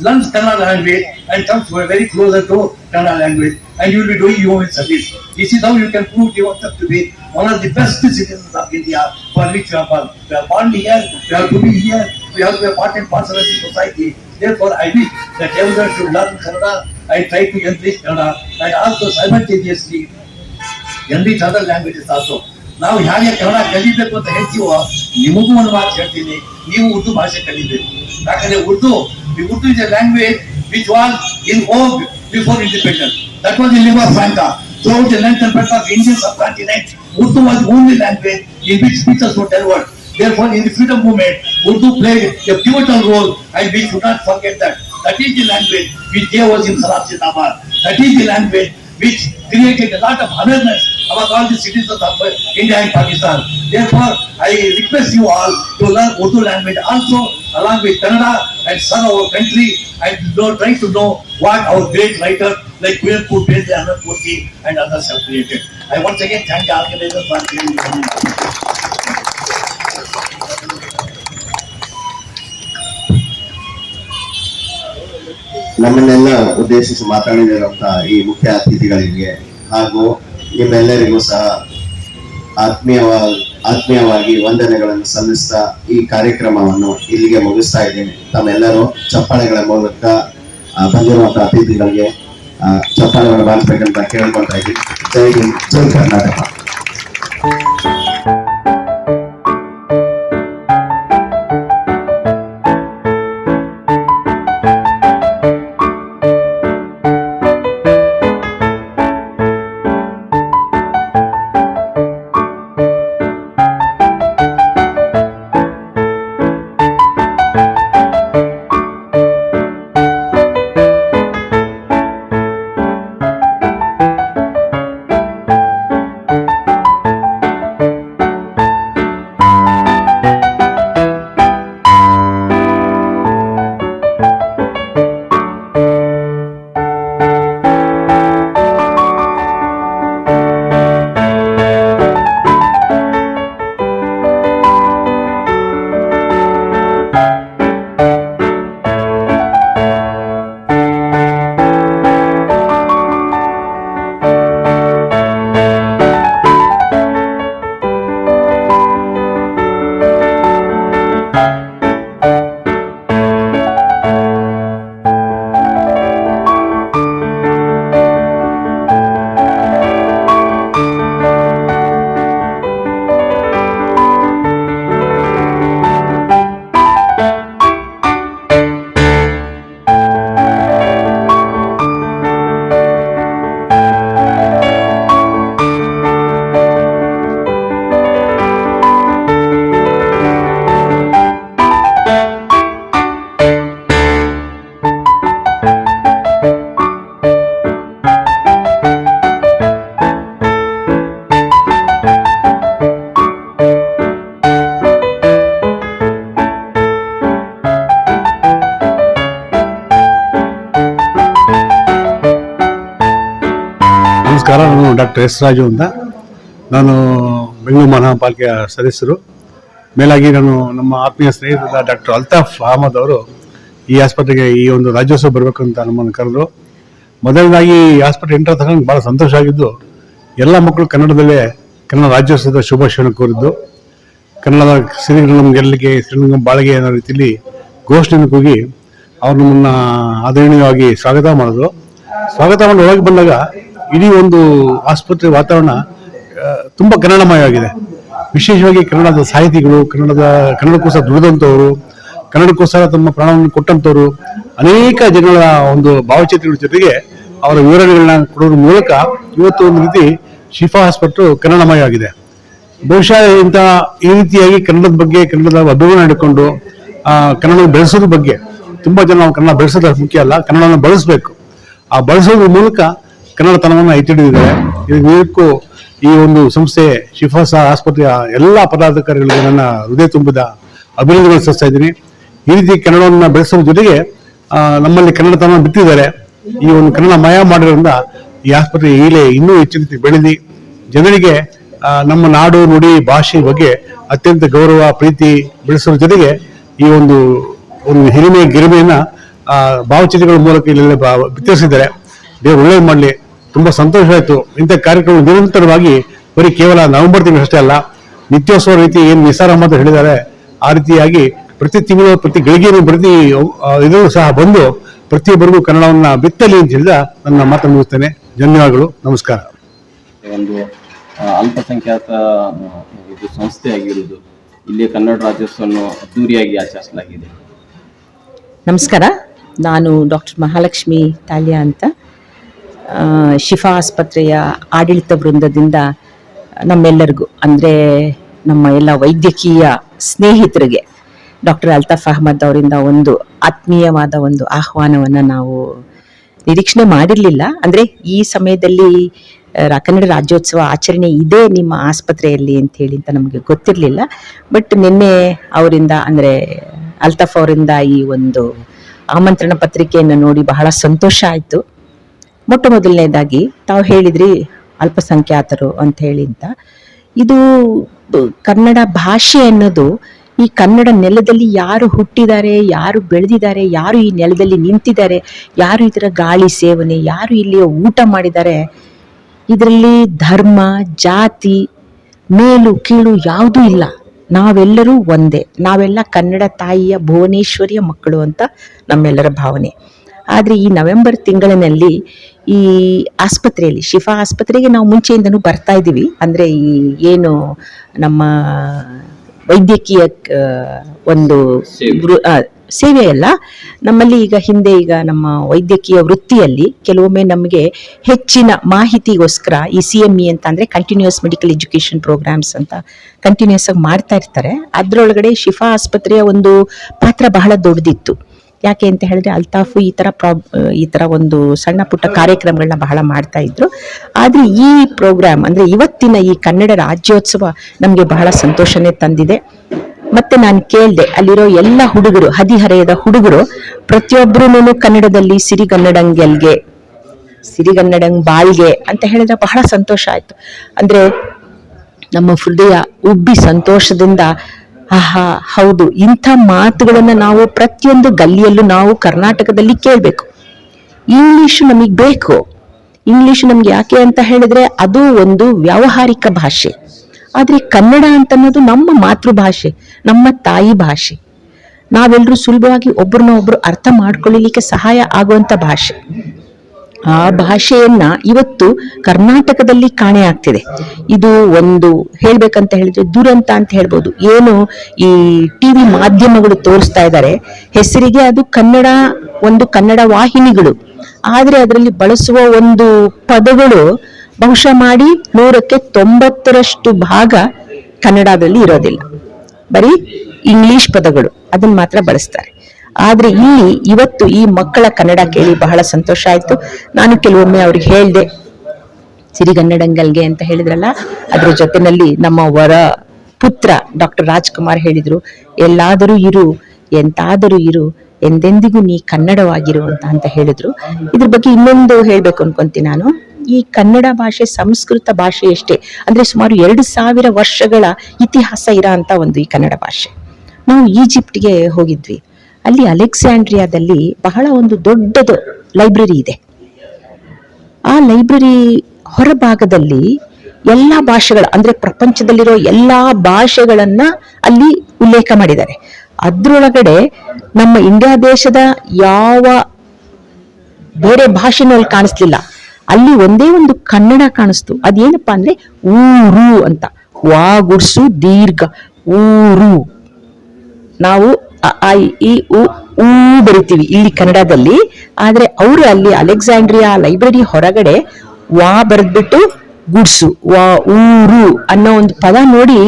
learns Kannada language and comes very closer to Kannada language, and you will be doing your own service. This is how you can prove yourself to be one of the best citizens of India for which you are born. We are born here, we have to be here, we have to be a part and parcel of the society. Therefore, I wish that everyone should learn Kannada and try to enrich Kannada, and also simultaneously enrich other languages also. ನಾವು ಹೇಗೆ ಕನ್ನಡ ಕಲಿಬೇಕು ಅಂತ ಹೇಳ್ತೀವೋ, ನಿಮಗೂ ಒಂದು ಮಾತು ಹೇಳ್ತೀನಿ, ನೀವು ಉರ್ದು ಭಾಷೆ ಕಲಿಬೇಕು. ಯಾಕಂದ್ರೆ Urdu is A language which was in vogue before independence. That was the lingua franca throughout the length and breadth of Indian subcontinent. Urdu was the only language in which speeches were delivered. Therefore, in the freedom movement, Urdu played a pivotal role, and we should not forget that. That is the language which gave us in Sarat Sitapar. That is the language which created a lot of awareness about all the citizens of India and Pakistan. Therefore, I request you all to learn Urdu language also along with Kannada and serve our country, and try to know what our great writers like Kuveempu, Beze, Annapurti and others have created. I once again thank the organizers for giving me. ನಮ್ಮನ್ನೆಲ್ಲ ಉದ್ದೇಶಿಸಿ ಮಾತಾಡಿರುವಂತಹ ಈ ಮುಖ್ಯ ಅತಿಥಿಗಳಿಗೆ ಹಾಗೂ ನಿಮ್ಮೆಲ್ಲರಿಗೂ ಸಹ ಆತ್ಮೀಯವಾಗಿ ವಂದನೆಗಳನ್ನು ಸಲ್ಲಿಸ್ತಾ ಈ ಕಾರ್ಯಕ್ರಮವನ್ನು ಇಲ್ಲಿಗೆ ಮುಗಿಸ್ತಾ ಇದ್ದೇನೆ. ತಮ್ಮೆಲ್ಲರೂ ಚಪ್ಪಾಳೆಗಳ ಮೂಲಕ ಬಂದಿರುವಂತಹ ಅತಿಥಿಗಳಿಗೆ ಚಪ್ಪಾಳೆಗಳು ಬಾರಿಸಬೇಕಂತ ಕೇಳ್ಕೊಳ್ತಾ ಇದ್ದೀನಿ. ಜೈ ಹಿಂದ್, ಜೈ ಕರ್ನಾಟಕ. ನಮಸ್ಕಾರ, ನಾನು ಡಾಕ್ಟರ್ ಎಸ್ ರಾಜು ಅಂತ. ನಾನು ಬೆಂಗಳೂರು ಮಹಾನಗರ ಪಾಲಿಕೆಯ ಸದಸ್ಯರು. ಮೇಲಾಗಿ ನಾನು ನಮ್ಮ ಆತ್ಮೀಯ ಸ್ನೇಹಿತರಾದ ಡಾಕ್ಟರ್ ಅಲ್ತಾಫ್ ಅಹಮದ್ ಅವರು ಈ ಆಸ್ಪತ್ರೆಗೆ ಈ ಒಂದು ರಾಜ್ಯೋತ್ಸವ ಬರಬೇಕು ಅಂತ ನಮ್ಮನ್ನು ಕರೆದ್ರು. ಮೊದಲನೇದಾಗಿ ಈ ಆಸ್ಪತ್ರೆ ಎಂಟರ್ ತಗೊಂಡು ಭಾಳ ಸಂತೋಷ ಆಗಿದ್ದು, ಎಲ್ಲ ಮಕ್ಕಳು ಕನ್ನಡದಲ್ಲೇ ಕನ್ನಡ ರಾಜ್ಯೋತ್ಸವದ ಶುಭಾಶಯವನ್ನು ಕೋರಿದ್ದು, ಕನ್ನಡದ ಸಿರಿಗನ್ನಡಂ ಗೆಲ್ಲಿಗೆ ಶ್ರೀರಂಗಂ ಬಾಳಿಗೆ ಅನ್ನೋ ರೀತಿಯಲ್ಲಿ ಘೋಷಣೆಯನ್ನು ಕೂಗಿ ಅವರು ನಮ್ಮನ್ನು ಆದರಣೀಯವಾಗಿ ಸ್ವಾಗತ ಮಾಡಿದ್ರು. ಸ್ವಾಗತ ಮಾಡಿ ಒಳಗೆ ಬಂದಾಗ ಇಡೀ ಒಂದು ಆಸ್ಪತ್ರೆ ವಾತಾವರಣ ತುಂಬ ಕನ್ನಡಮಯವಾಗಿದೆ. ವಿಶೇಷವಾಗಿ ಕನ್ನಡದ ಸಾಹಿತಿಗಳು, ಕನ್ನಡಕ್ಕೋಸ್ಕರ ದುಡಿದಂಥವರು, ಕನ್ನಡಕ್ಕೋಸ್ಕರ ತಮ್ಮ ಪ್ರಾಣವನ್ನು ಕೊಟ್ಟಂಥವ್ರು, ಅನೇಕ ಜನಗಳ ಒಂದು ಭಾವಚಿತ್ರಗಳ ಜೊತೆಗೆ ಅವರ ವಿವರಣೆಗಳನ್ನ ಕೊಡೋದ್ರ ಮೂಲಕ ಇವತ್ತು ಒಂದು ರೀತಿ ಶಿಫಾ ಆಸ್ಪತ್ರೆ ಕನ್ನಡಮಯವಾಗಿದೆ. ಬಹುಶಃ ಈ ರೀತಿಯಾಗಿ ಕನ್ನಡದ ಬಗ್ಗೆ, ಕನ್ನಡದ ಅಭಿಮಾನ ಹಿಡ್ಕೊಂಡು ಕನ್ನಡ ಬೆಳೆಸೋದ್ರ ಬಗ್ಗೆ ತುಂಬಾ ಜನ ನಾವು ಕನ್ನಡ ಬೆಳೆಸೋದ್ರ ಮುಖ್ಯ ಅಲ್ಲ, ಕನ್ನಡನ ಬಳಸಬೇಕು. ಆ ಬಳಸೋದ್ರ ಮೂಲಕ ಕನ್ನಡತನವನ್ನು ಎತ್ತಿಡಿದಿದ್ದಾರೆ. ಇದಕ್ಕೂ ಈ ಒಂದು ಸಂಸ್ಥೆ ಶಿಫಾ ಆಸ್ಪತ್ರೆಯ ಎಲ್ಲ ಪದಾಧಿಕಾರಿಗಳಿಗೆ ನನ್ನ ಹೃದಯ ತುಂಬಿದ ಅಭಿನಂದನೆ ಸಲ್ಲಿಸ್ತಾ ಇದ್ದೀನಿ. ಈ ರೀತಿ ಕನ್ನಡವನ್ನು ಬೆಳೆಸೋದ್ರ ಜೊತೆಗೆ ನಮ್ಮಲ್ಲಿ ಕನ್ನಡತನ ಬಿಟ್ಟಿದ್ದಾರೆ. ಈ ಒಂದು ಕನ್ನಡಮಯ ಮಾಡಿರೋದ್ರಿಂದ ಈ ಆಸ್ಪತ್ರೆ ಇನ್ನೂ ಹೆಚ್ಚಿನ ರೀತಿ ಬೆಳೆದಿ ಜನರಿಗೆ ನಮ್ಮ ನಾಡು, ನುಡಿ, ಭಾಷೆ ಬಗ್ಗೆ ಅತ್ಯಂತ ಗೌರವ, ಪ್ರೀತಿ ಬೆಳೆಸೋದ್ರ ಜೊತೆಗೆ ಈ ಒಂದು ಹಿರಿಮೆ ಗಿರಿಮೆಯನ್ನ ಭಾವಚಿತ್ರಗಳ ಮೂಲಕ ಇಲ್ಲೆಲ್ಲ ಬಿತ್ತರಿಸಿದ್ದಾರೆ. ದೇವರು ಒಳ್ಳೇದು ಮಾಡಲಿ. ತುಂಬಾ ಸಂತೋಷ ಆಯಿತು. ಇಂಥ ಕಾರ್ಯಕ್ರಮ ನಿರಂತರವಾಗಿ ಬರೀ ಕೇವಲ ನವೆಂಬರ್ ತಿಂಗಳು ಅಷ್ಟೇ ಅಲ್ಲ, ನಿತ್ಯೋತ್ಸವ ರೀತಿ ಏನು ನಿಸಾರ್ ಅಹಮದ್ ಹೇಳಿದ್ದಾರೆ ಆ ರೀತಿಯಾಗಿ ಪ್ರತಿ ತಿಂಗಳು, ಪ್ರತಿ ಗಳಿಗೆಯೂ, ಪ್ರತಿ ಇದೂ ಸಹ ಬಂದು ಪ್ರತಿಯೊಬ್ಬರಿಗೂ ಕನ್ನಡವನ್ನ ಬಿತ್ತಲಿ ಅಂತ ಹೇಳಿದ ನನ್ನ ಮಾತನ್ನು ಮುಗಿಸ್ತೇನೆ. ಧನ್ಯವಾದಗಳು, ನಮಸ್ಕಾರ. ಒಂದು ಅಲ್ಪಸಂಖ್ಯಾತ ಇದು ಸಂಸ್ಥೆಯಾಗಿರುವುದು ಇಲ್ಲಿ ಕನ್ನಡ ರಾಜ್ಯೋತ್ಸವವನ್ನು ಅದ್ದೂರಿಯಾಗಿ ಆಚರಿಸಲಾಗಿದೆ. ನಮಸ್ಕಾರ, ನಾನು ಡಾಕ್ಟರ್ ಮಹಾಲಕ್ಷ್ಮಿ ತಾಳ್ಯ ಅಂತ. ಶಿಫಾ ಆಸ್ಪತ್ರೆಯ ಆಡಳಿತ ವೃಂದದಿಂದ ನಮ್ಮೆಲ್ಲರಿಗೂ, ಅಂದರೆ ನಮ್ಮ ಎಲ್ಲ ವೈದ್ಯಕೀಯ ಸ್ನೇಹಿತರಿಗೆ ಡಾಕ್ಟರ್ ಅಲ್ತಾಫ್ ಅಹಮದ್ ಅವರಿಂದ ಒಂದು ಆತ್ಮೀಯವಾದ ಒಂದು ಆಹ್ವಾನವನ್ನು ನಾವು ನಿರೀಕ್ಷಣೆ ಮಾಡಿರಲಿಲ್ಲ. ಅಂದರೆ ಈ ಸಮಯದಲ್ಲಿ ಕನ್ನಡ ರಾಜ್ಯೋತ್ಸವ ಆಚರಣೆ ಇದೆ ನಿಮ್ಮ ಆಸ್ಪತ್ರೆಯಲ್ಲಿ ಅಂತ ಹೇಳಿ ಅಂತ ನಮಗೆ ಗೊತ್ತಿರಲಿಲ್ಲ. ಬಟ್ ನಿನ್ನೆ ಅವರಿಂದ, ಅಂದರೆ ಅಲ್ತಾಫ್ ಅವರಿಂದ ಈ ಒಂದು ಆಮಂತ್ರಣ ಪತ್ರಿಕೆಯನ್ನು ನೋಡಿ ಬಹಳ ಸಂತೋಷ ಆಯಿತು. ಮೊಟ್ಟ ಮೊದಲನೇದಾಗಿ ತಾವು ಹೇಳಿದ್ರಿ ಅಲ್ಪಸಂಖ್ಯಾತರು ಅಂತ ಹೇಳಿ ಅಂತ. ಇದು ಕನ್ನಡ ಭಾಷೆ ಅನ್ನೋದು ಈ ಕನ್ನಡ ನೆಲದಲ್ಲಿ ಯಾರು ಹುಟ್ಟಿದ್ದಾರೆ, ಯಾರು ಬೆಳೆದಿದ್ದಾರೆ, ಯಾರು ಈ ನೆಲದಲ್ಲಿ ನಿಂತಿದ್ದಾರೆ, ಯಾರು ಇದರ ಗಾಳಿ ಸೇವನೆ, ಯಾರು ಇಲ್ಲಿ ಊಟ ಮಾಡಿದ್ದಾರೆ, ಇದರಲ್ಲಿ ಧರ್ಮ, ಜಾತಿ, ಮೇಲು ಕೀಳು ಯಾವುದೂ ಇಲ್ಲ. ನಾವೆಲ್ಲರೂ ಒಂದೇ. ನಾವೆಲ್ಲ ಕನ್ನಡ ತಾಯಿಯ ಭುವನೇಶ್ವರಿಯ ಮಕ್ಕಳು ಅಂತ ನಮ್ಮೆಲ್ಲರ ಭಾವನೆ. ಆದರೆ ಈ ನವೆಂಬರ್ ತಿಂಗಳಿನಲ್ಲಿ ಈ ಆಸ್ಪತ್ರೆಯಲ್ಲಿ, ಶಿಫಾ ಆಸ್ಪತ್ರೆಗೆ ನಾವು ಮುಂಚೆಯಿಂದನೂ ಬರ್ತಾ ಇದ್ದೀವಿ. ಅಂದರೆ ಈ ಏನು ನಮ್ಮ ವೈದ್ಯಕೀಯ ಒಂದು ಸೇವೆ ಅಲ್ಲ, ನಮ್ಮಲ್ಲಿ ಈಗ ನಮ್ಮ ವೈದ್ಯಕೀಯ ವೃತ್ತಿಯಲ್ಲಿ ಕೆಲವೊಮ್ಮೆ ನಮಗೆ ಹೆಚ್ಚಿನ ಮಾಹಿತಿಗೋಸ್ಕರ ಈ CME ಅಂತ ಅಂದರೆ ಕಂಟಿನ್ಯೂಸ್ ಮೆಡಿಕಲ್ ಎಜುಕೇಷನ್ ಪ್ರೋಗ್ರಾಮ್ಸ್ ಅಂತ ಕಂಟಿನ್ಯೂಸ್ ಆಗಿ ಮಾಡ್ತಾ ಇರ್ತಾರೆ. ಅದರೊಳಗಡೆ ಶಿಫಾ ಆಸ್ಪತ್ರೆಯ ಒಂದು ಪಾತ್ರ ಬಹಳ ದೊಡ್ಡದಿತ್ತು. ಯಾಕೆ ಅಂತ ಹೇಳಿದ್ರೆ ಅಲ್ತಾಫ್ ಈ ಥರ ಒಂದು ಸಣ್ಣ ಪುಟ್ಟ ಕಾರ್ಯಕ್ರಮಗಳನ್ನ ಬಹಳ ಮಾಡ್ತಾ ಇದ್ರು. ಆದರೆ ಈ ಪ್ರೋಗ್ರಾಮ್, ಅಂದರೆ ಇವತ್ತಿನ ಈ ಕನ್ನಡ ರಾಜ್ಯೋತ್ಸವ ನಮಗೆ ಬಹಳ ಸಂತೋಷನೇ ತಂದಿದೆ. ಮತ್ತೆ ನಾನು ಕೇಳಿದೆ, ಅಲ್ಲಿರೋ ಎಲ್ಲ ಹುಡುಗರು, ಹದಿಹರೆಯದ ಹುಡುಗರು ಪ್ರತಿಯೊಬ್ಬರೂ ಕನ್ನಡದಲ್ಲಿ ಸಿರಿಗನ್ನಡಂಗ್ ಬಾಳ್ಗೆ ಅಂತ ಹೇಳಿದ್ರೆ ಬಹಳ ಸಂತೋಷ ಆಯ್ತು. ಅಂದ್ರೆ ನಮ್ಮ ಹೃದಯ ಉಬ್ಬಿ ಸಂತೋಷದಿಂದ, ಆಹಾ ಹೌದು, ಇಂಥ ಮಾತುಗಳನ್ನ ನಾವು ಪ್ರತಿಯೊಂದು ಗಲ್ಲಿಯಲ್ಲೂ ನಾವು ಕರ್ನಾಟಕದಲ್ಲಿ ಕೇಳಬೇಕು. ಇಂಗ್ಲಿಷ್ ನಮಗೆ ಬೇಕು. ಇಂಗ್ಲಿಷ್ ನಮ್ಗೆ ಯಾಕೆ ಅಂತ ಹೇಳಿದ್ರೆ ಅದು ಒಂದು ವ್ಯಾವಹಾರಿಕ ಭಾಷೆ. ಆದ್ರೆ ಕನ್ನಡ ಅಂತ ಅನ್ನೋದು ನಮ್ಮ ಮಾತೃಭಾಷೆ, ನಮ್ಮ ತಾಯಿ ಭಾಷೆ. ನಾವೆಲ್ಲರೂ ಸುಲಭವಾಗಿ ಒಬ್ರನ್ನೊಬ್ರು ಅರ್ಥ ಮಾಡ್ಕೊಳ್ಳಲಿಕ್ಕೆ ಸಹಾಯ ಆಗುವಂತ ಭಾಷೆ. ಆ ಭಾಷೆಯನ್ನ ಇವತ್ತು ಕರ್ನಾಟಕದಲ್ಲಿ ಕಾಣೆ ಆಗ್ತಿದೆ. ಇದು ಒಂದು ಹೇಳ್ಬೇಕಂತ ಹೇಳಿದ್ರೆ ದುರಂತ ಅಂತ ಹೇಳ್ಬೋದು. ಏನು ಈ TV ಮಾಧ್ಯಮಗಳು ತೋರಿಸ್ತಾ ಇದ್ದಾರೆ, ಹೆಸರಿಗೆ ಅದು ಕನ್ನಡ ವಾಹಿನಿಗಳು, ಆದ್ರೆ ಅದರಲ್ಲಿ ಬಳಸುವ ಒಂದು ಪದಗಳು ಬಹುಶಃ ಮಾಡಿ 100ಕ್ಕೆ 90ರಷ್ಟು ಭಾಗ ಕನ್ನಡದಲ್ಲಿ ಇರೋದಿಲ್ಲ. ಬರೀ ಇಂಗ್ಲಿಷ್ ಪದಗಳು ಅದನ್ನ ಮಾತ್ರ ಬಳಸ್ತಾರೆ. ಆದ್ರೆ ಇಲ್ಲಿ ಇವತ್ತು ಈ ಮಕ್ಕಳ ಕನ್ನಡ ಕೇಳಿ ಬಹಳ ಸಂತೋಷ ಆಯ್ತು. ನಾನು ಕೆಲವೊಮ್ಮೆ ಅವ್ರಿಗೆ ಹೇಳ್ದೆ, ಸಿರಿಗನ್ನಡಂಗಲ್ಗೆ ಅಂತ ಹೇಳಿದ್ರಲ್ಲ, ಅದ್ರ ಜೊತೆನಲ್ಲಿ ನಮ್ಮ ವರ ಪುತ್ರ ಡಾಕ್ಟರ್ ರಾಜ್ಕುಮಾರ್ ಹೇಳಿದ್ರು, ಎಲ್ಲಾದರೂ ಇರು, ಎಂತಾದರೂ ಇರು, ಎಂದೆಂದಿಗೂ ನೀ ಕನ್ನಡವಾಗಿರು ಅಂತ ಹೇಳಿದ್ರು. ಇದ್ರ ಬಗ್ಗೆ ಇನ್ನೊಂದು ಹೇಳ್ಬೇಕು ಅನ್ಕೊಂತೀನಿ ನಾನು. ಈ ಕನ್ನಡ ಭಾಷೆ ಸಂಸ್ಕೃತ ಭಾಷೆಯಷ್ಟೇ, ಅಂದ್ರೆ ಸುಮಾರು 2000 ವರ್ಷಗಳ ಇತಿಹಾಸ ಇರೋ ಅಂತ ಒಂದು ಈ ಕನ್ನಡ ಭಾಷೆ. ನಾವು ಈಜಿಪ್ಟ್ಗೆ ಹೋಗಿದ್ವಿ. ಅಲ್ಲಿ ಅಲೆಕ್ಸಾಂಡ್ರಿಯಾದಲ್ಲಿ ಬಹಳ ಒಂದು ದೊಡ್ಡದು ಲೈಬ್ರರಿ ಇದೆ. ಆ ಲೈಬ್ರರಿ ಹೊರಭಾಗದಲ್ಲಿ ಎಲ್ಲಾ ಭಾಷೆಗಳ, ಅಂದ್ರೆ ಪ್ರಪಂಚದಲ್ಲಿರೋ ಎಲ್ಲಾ ಭಾಷೆಗಳನ್ನ ಅಲ್ಲಿ ಉಲ್ಲೇಖ ಮಾಡಿದ್ದಾರೆ. ಅದ್ರೊಳಗಡೆ ನಮ್ಮ ಇಂಡಿಯಾ ದೇಶದ ಯಾವ ಬೇರೆ ಭಾಷೆನೂ ಅಲ್ಲಿ ಕಾಣಿಸ್ಲಿಲ್ಲ. ಅಲ್ಲಿ ಒಂದೇ ಒಂದು ಕನ್ನಡ ಕಾಣಿಸ್ತು. ಅದೇನಪ್ಪಾ ಅಂದ್ರೆ ಊರು ಅಂತ, ವಾ ಗುಡ್ಸು ದೀರ್ಘ ಊರು. ನಾವು ಅ, ಆ, ಇ, ಊ ಬರಿತೀವಿ ಇಲ್ಲಿ ಕನ್ನಡದಲ್ಲಿ. ಆದ್ರೆ ಅವರು ಅಲ್ಲಿ ಅಲೆಕ್ಸಾಂಡ್ರಿಯಾ ಲೈಬ್ರರಿ ಹೊರಗಡೆ ವಾ ಬರೆದ್ಬಿಟ್ಟು ಗುಡ್ಸು ಊರು ಅನ್ನೋ ಒಂದು ಪದ ನೋಡಿ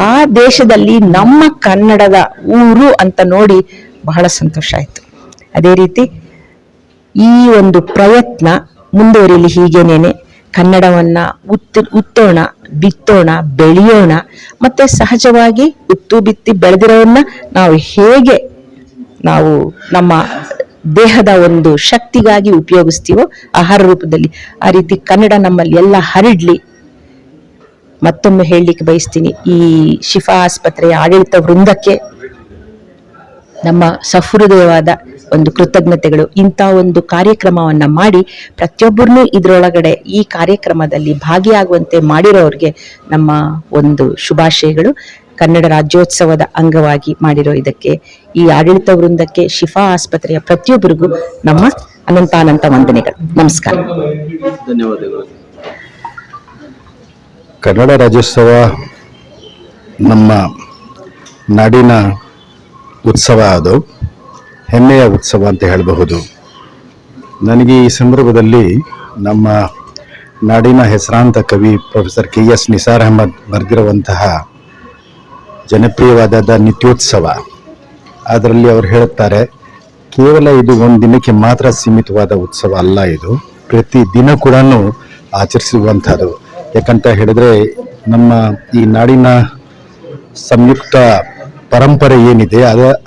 ಆ ದೇಶದಲ್ಲಿ ನಮ್ಮ ಕನ್ನಡದ ಊರು ಅಂತ ನೋಡಿ ಬಹಳ ಸಂತೋಷ ಆಯ್ತು. ಅದೇ ರೀತಿ ಈ ಒಂದು ಪ್ರಯತ್ನ ಮುಂದುವರಿಲಿ ಹೀಗೇನೇನೆ. ಕನ್ನಡವನ್ನ ಉತ್ತೋಣ, ಬಿತ್ತೋಣ, ಬೆಳೆಯೋಣ. ಮತ್ತೆ ಸಹಜವಾಗಿ ಉತ್ತು ಬಿತ್ತಿ ಬೆಳೆದಿರೋನ್ನ ನಾವು ನಮ್ಮ ದೇಹದ ಒಂದು ಶಕ್ತಿಗಾಗಿ ಉಪಯೋಗಿಸ್ತೀವೋ ಆಹಾರ ರೂಪದಲ್ಲಿ, ಆ ರೀತಿ ಕನ್ನಡ ನಮ್ಮಲ್ಲಿ ಎಲ್ಲ ಹರಡ್ಲಿ. ಮತ್ತೊಮ್ಮೆ ಹೇಳಲಿಕ್ಕೆ ಬಯಸ್ತೀನಿ, ಈ ಶಿಫಾ ಆಸ್ಪತ್ರೆಯ ಆಡಳಿತ ವೃಂದಕ್ಕೆ ನಮ್ಮ ಸಹೃದಯವಾದ ಒಂದು ಕೃತಜ್ಞತೆಗಳು. ಇಂಥ ಒಂದು ಕಾರ್ಯಕ್ರಮವನ್ನ ಮಾಡಿ ಪ್ರತಿಯೊಬ್ಬರನ್ನೂ ಇದರೊಳಗಡೆ ಈ ಕಾರ್ಯಕ್ರಮದಲ್ಲಿ ಭಾಗಿಯಾಗುವಂತೆ ಮಾಡಿರೋರಿಗೆ ನಮ್ಮ ಒಂದು ಶುಭಾಶಯಗಳು. ಕನ್ನಡ ರಾಜ್ಯೋತ್ಸವದ ಅಂಗವಾಗಿ ಮಾಡಿರೋ ಇದಕ್ಕೆ ಈ ಆಡಳಿತ ವೃಂದಕ್ಕೆ, ಶಿಫಾ ಆಸ್ಪತ್ರೆಯ ಪ್ರತಿಯೊಬ್ಬರಿಗೂ ನಮ್ಮ ಅನಂತಾನಂತ ವಂದನೆಗಳು. ನಮಸ್ಕಾರ. ಧನ್ಯವಾದಗಳು. ಕನ್ನಡ ರಾಜ್ಯೋತ್ಸವ ನಮ್ಮ ನಾಡಿನ ಉತ್ಸವ, ಅದು ಹೆಮ್ಮೆಯ ಉತ್ಸವ ಅಂತ ಹೇಳಬಹುದು. ನನಗೆ ಈ ಸಂದರ್ಭದಲ್ಲಿ ನಮ್ಮ ನಾಡಿನ ಹೆಸರಾಂತ ಕವಿ ಪ್ರೊಫೆಸರ್ KS ನಿಸಾರ್ ಅಹಮದ್ ಬರೆದಿರುವಂತಹ ಜನಪ್ರಿಯವಾದ ನಿತ್ಯೋತ್ಸವ, ಅದರಲ್ಲಿ ಅವರು ಹೇಳುತ್ತಾರೆ, ಕೇವಲ ಇದು ಒಂದು ದಿನಕ್ಕೆ ಮಾತ್ರ ಸೀಮಿತವಾದ ಉತ್ಸವ ಅಲ್ಲ, ಇದು ಪ್ರತಿ ದಿನ ಕೂಡ ಆಚರಿಸುವಂಥದ್ದು. ಯಾಕಂತ ಹೇಳಿದ್ರೆ ನಮ್ಮ ಈ ನಾಡಿನ ಸಂಯುಕ್ತ ಪರಂಪರೆ ಏನಿದೆ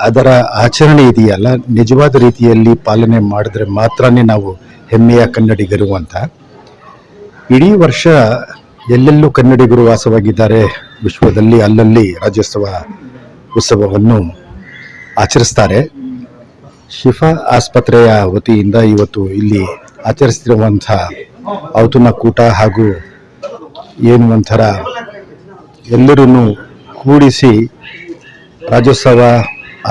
ಅದರ ಆಚರಣೆ ಇದೆಯಲ್ಲ, ನಿಜವಾದ ರೀತಿಯಲ್ಲಿ ಪಾಲನೆ ಮಾಡಿದ್ರೆ ಮಾತ್ರನೇ ನಾವು ಹೆಮ್ಮೆಯ ಕನ್ನಡಿಗರು ಅಂತ. ಇಡೀ ವರ್ಷ ಎಲ್ಲೆಲ್ಲೂ ಕನ್ನಡಿಗರು ವಾಸವಾಗಿದ್ದಾರೆ ವಿಶ್ವದಲ್ಲಿ, ಅಲ್ಲಲ್ಲಿ ರಾಜ್ಯೋತ್ಸವ ಉತ್ಸವವನ್ನು ಆಚರಿಸ್ತಾರೆ. ಶಿಫಾ ಆಸ್ಪತ್ರೆಯ ವತಿಯಿಂದ ಇವತ್ತು ಇಲ್ಲಿ ಆಚರಿಸ್ತಿರುವಂಥ ಔತಣಕೂಟ ಹಾಗೂ ಏನು ಒಂಥರ ಎಲ್ಲರೂ ಕೂಡಿಸಿ ರಾಜ್ಯೋತ್ಸವ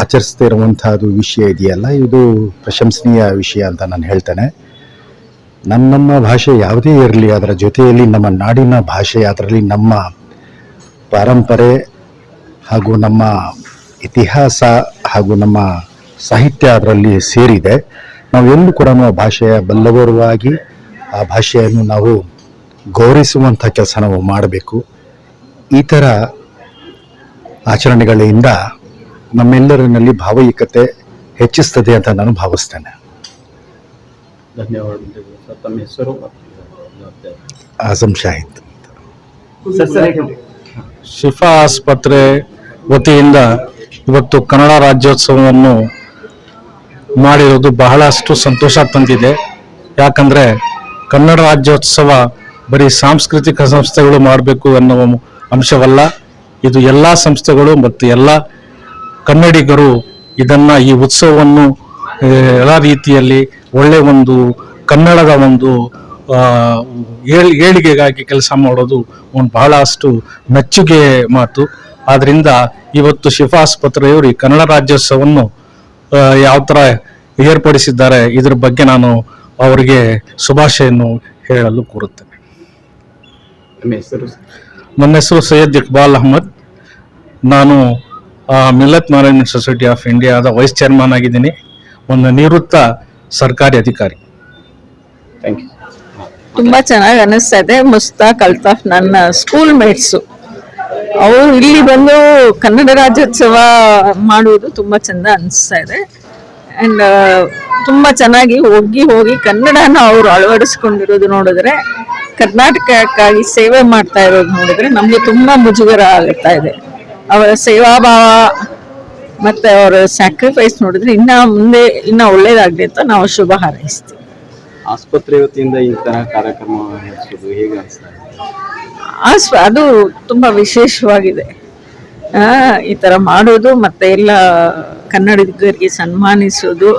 ಆಚರಿಸ್ತಾ ಇರುವಂತಹದ್ದು ವಿಷಯ ಇದೆಯಲ್ಲ, ಇದು ಪ್ರಶಂಸನೀಯ ವಿಷಯ ಅಂತ ನಾನು ಹೇಳ್ತೇನೆ. ನಮ್ಮ ಭಾಷೆ ಯಾವುದೇ ಇರಲಿ, ಅದರ ಜೊತೆಯಲ್ಲಿ ನಮ್ಮ ನಾಡಿನ ಭಾಷೆ, ಅದರಲ್ಲಿ ನಮ್ಮ ಪರಂಪರೆ ಹಾಗೂ ನಮ್ಮ ಇತಿಹಾಸ ಹಾಗೂ ನಮ್ಮ ಸಾಹಿತ್ಯ ಅದರಲ್ಲಿ ಸೇರಿದೆ. ನಾವೆಲ್ಲೂ ಕೂಡ ಭಾಷೆಯ ಬಲ್ಲವರುವಾಗಿ ಆ ಭಾಷೆಯನ್ನು ನಾವು ಗೌರವಿಸುವಂಥ ಕೆಲಸ ನಾವು ಮಾಡಬೇಕು. ಈ ಥರ ಆಚರಣೆಗಳಿಂದ ನಮ್ಮೆಲ್ಲರಿನಲ್ಲಿ ಭಾವೈಕ್ಯತೆ ಹೆಚ್ಚಿಸ್ತದೆ ಅಂತ ನಾನು ಭಾವಿಸ್ತೇನೆ. ಧನ್ಯವಾದಗಳು. ತಮ್ಮ ಹೆಸರು? ಆಜಂ ಶಾಹಿದ್. ಶಿಫಾ ಆಸ್ಪತ್ರೆ ವತಿಯಿಂದ ಇವತ್ತು ಕನ್ನಡ ರಾಜ್ಯೋತ್ಸವವನ್ನು ಮಾಡಿರೋದು ಬಹಳಷ್ಟು ಸಂತೋಷ ತಂದಿದೆ. ಯಾಕಂದ್ರೆ ಕನ್ನಡ ರಾಜ್ಯೋತ್ಸವ ಬರೀ ಸಾಂಸ್ಕೃತಿಕ ಸಂಸ್ಥೆಗಳು ಮಾಡಬೇಕು ಅನ್ನುವ ಅಂಶವಲ್ಲ, ಇದು ಎಲ್ಲ ಸಂಸ್ಥೆಗಳು ಮತ್ತು ಎಲ್ಲ ಕನ್ನಡಿಗರು ಈ ಉತ್ಸವವನ್ನು ಎಲ್ಲ ರೀತಿಯಲ್ಲಿ ಒಳ್ಳೆ ಒಂದು ಕನ್ನಡದ ಒಂದು ಏಳಿಗೆಗಾಗಿ ಕೆಲಸ ಮಾಡೋದು ಒಂದು ಬಹಳಷ್ಟು ಮೆಚ್ಚುಗೆ ಮಾತು. ಆದ್ರಿಂದ ಇವತ್ತು ಶಿಫಾ ಆಸ್ಪತ್ರೆಯವರು ಈ ಕನ್ನಡ ರಾಜ್ಯೋತ್ಸವವನ್ನು ಯಾವ ಥರ ಏರ್ಪಡಿಸಿದ್ದಾರೆ ಇದ್ರ ಬಗ್ಗೆ ನಾನು ಅವರಿಗೆ ಶುಭಾಶಯನ್ನು ಹೇಳಲು ಕೋರುತ್ತೇನೆ. ನನ್ನ ಹೆಸರು ಸೈಯದ್ ಇಕ್ಬಾಲ್ ಅಹಮದ್. ನಾನು ಮಿಲ್ಲತ್ ಮ್ಯಾನೇಜ್ಮೆಂಟ್ ಸೊಸೈಟಿ ಆಫ್ ಇಂಡಿಯಾದ ವೈಸ್ ಚೇರ್ಮನ್ ಆಗಿದ್ದೀನಿ, ಒಂದು ನಿವೃತ್ತ ಸರ್ಕಾರಿ ಅಧಿಕಾರಿ. Thank you. ತುಂಬಾ ಚೆನ್ನಾಗಿ ಅನಿಸ್ತಾ ಇದೆ. ಮುಸ್ತಾಕ್ ಅಲ್ತಾಫ್ ನನ್ನ ಸ್ಕೂಲ್ ಮೇಟ್ಸು, ಅವರು ಇಲ್ಲಿ ಬಂದು ಕನ್ನಡ ರಾಜ್ಯೋತ್ಸವ ಮಾಡುವುದು ತುಂಬಾ ಚಂದ ಅನಿಸ್ತಾ ಇದೆ. ಅಂಡ್ ತುಂಬಾ ಚೆನ್ನಾಗಿ ಹೋಗಿ ಕನ್ನಡನ ಅವರು ಅಳವಡಿಸ್ಕೊಂಡಿರೋದು ನೋಡಿದ್ರೆ, ಕರ್ನಾಟಕಕ್ಕಾಗಿ ಸೇವೆ ಮಾಡ್ತಾ ಇರೋದು ನೋಡಿದ್ರೆ ನಮ್ಗೆ ತುಂಬಾ ಮುಜುಗರ ಆಗುತ್ತಾ ಇದೆ. ಅವರ ಸೇವಾಭಾವ ಮತ್ತೆ ಅವರ ಸ್ಯಾಕ್ರಿಫೈಸ್ ನೋಡಿದ್ರೆ ಇನ್ನ ಒಳ್ಳೇದಾಗ್ಲಿ ಅಂತ ನಾವು ಶುಭ ಹಾರೈಸ್ತೀವಿ. ಆಸ್ಪತ್ರೆ ವತಿಯಿಂದ ಈ ತರ ಕಾರ್ಯಕ್ರಮ ನಡೆಸೋದು ಹೇಗೆ ಅನಿಸ್ತಾ ಇದೆ? ಅದು ತುಂಬಾ ವಿಶೇಷವಾಗಿದೆ. ಈ ತರ ಮಾಡೋದು ಮತ್ತೆ ಎಲ್ಲ ಕನ್ನಡಿಗರಿಗೆ ಸನ್ಮಾನಿಸೋದು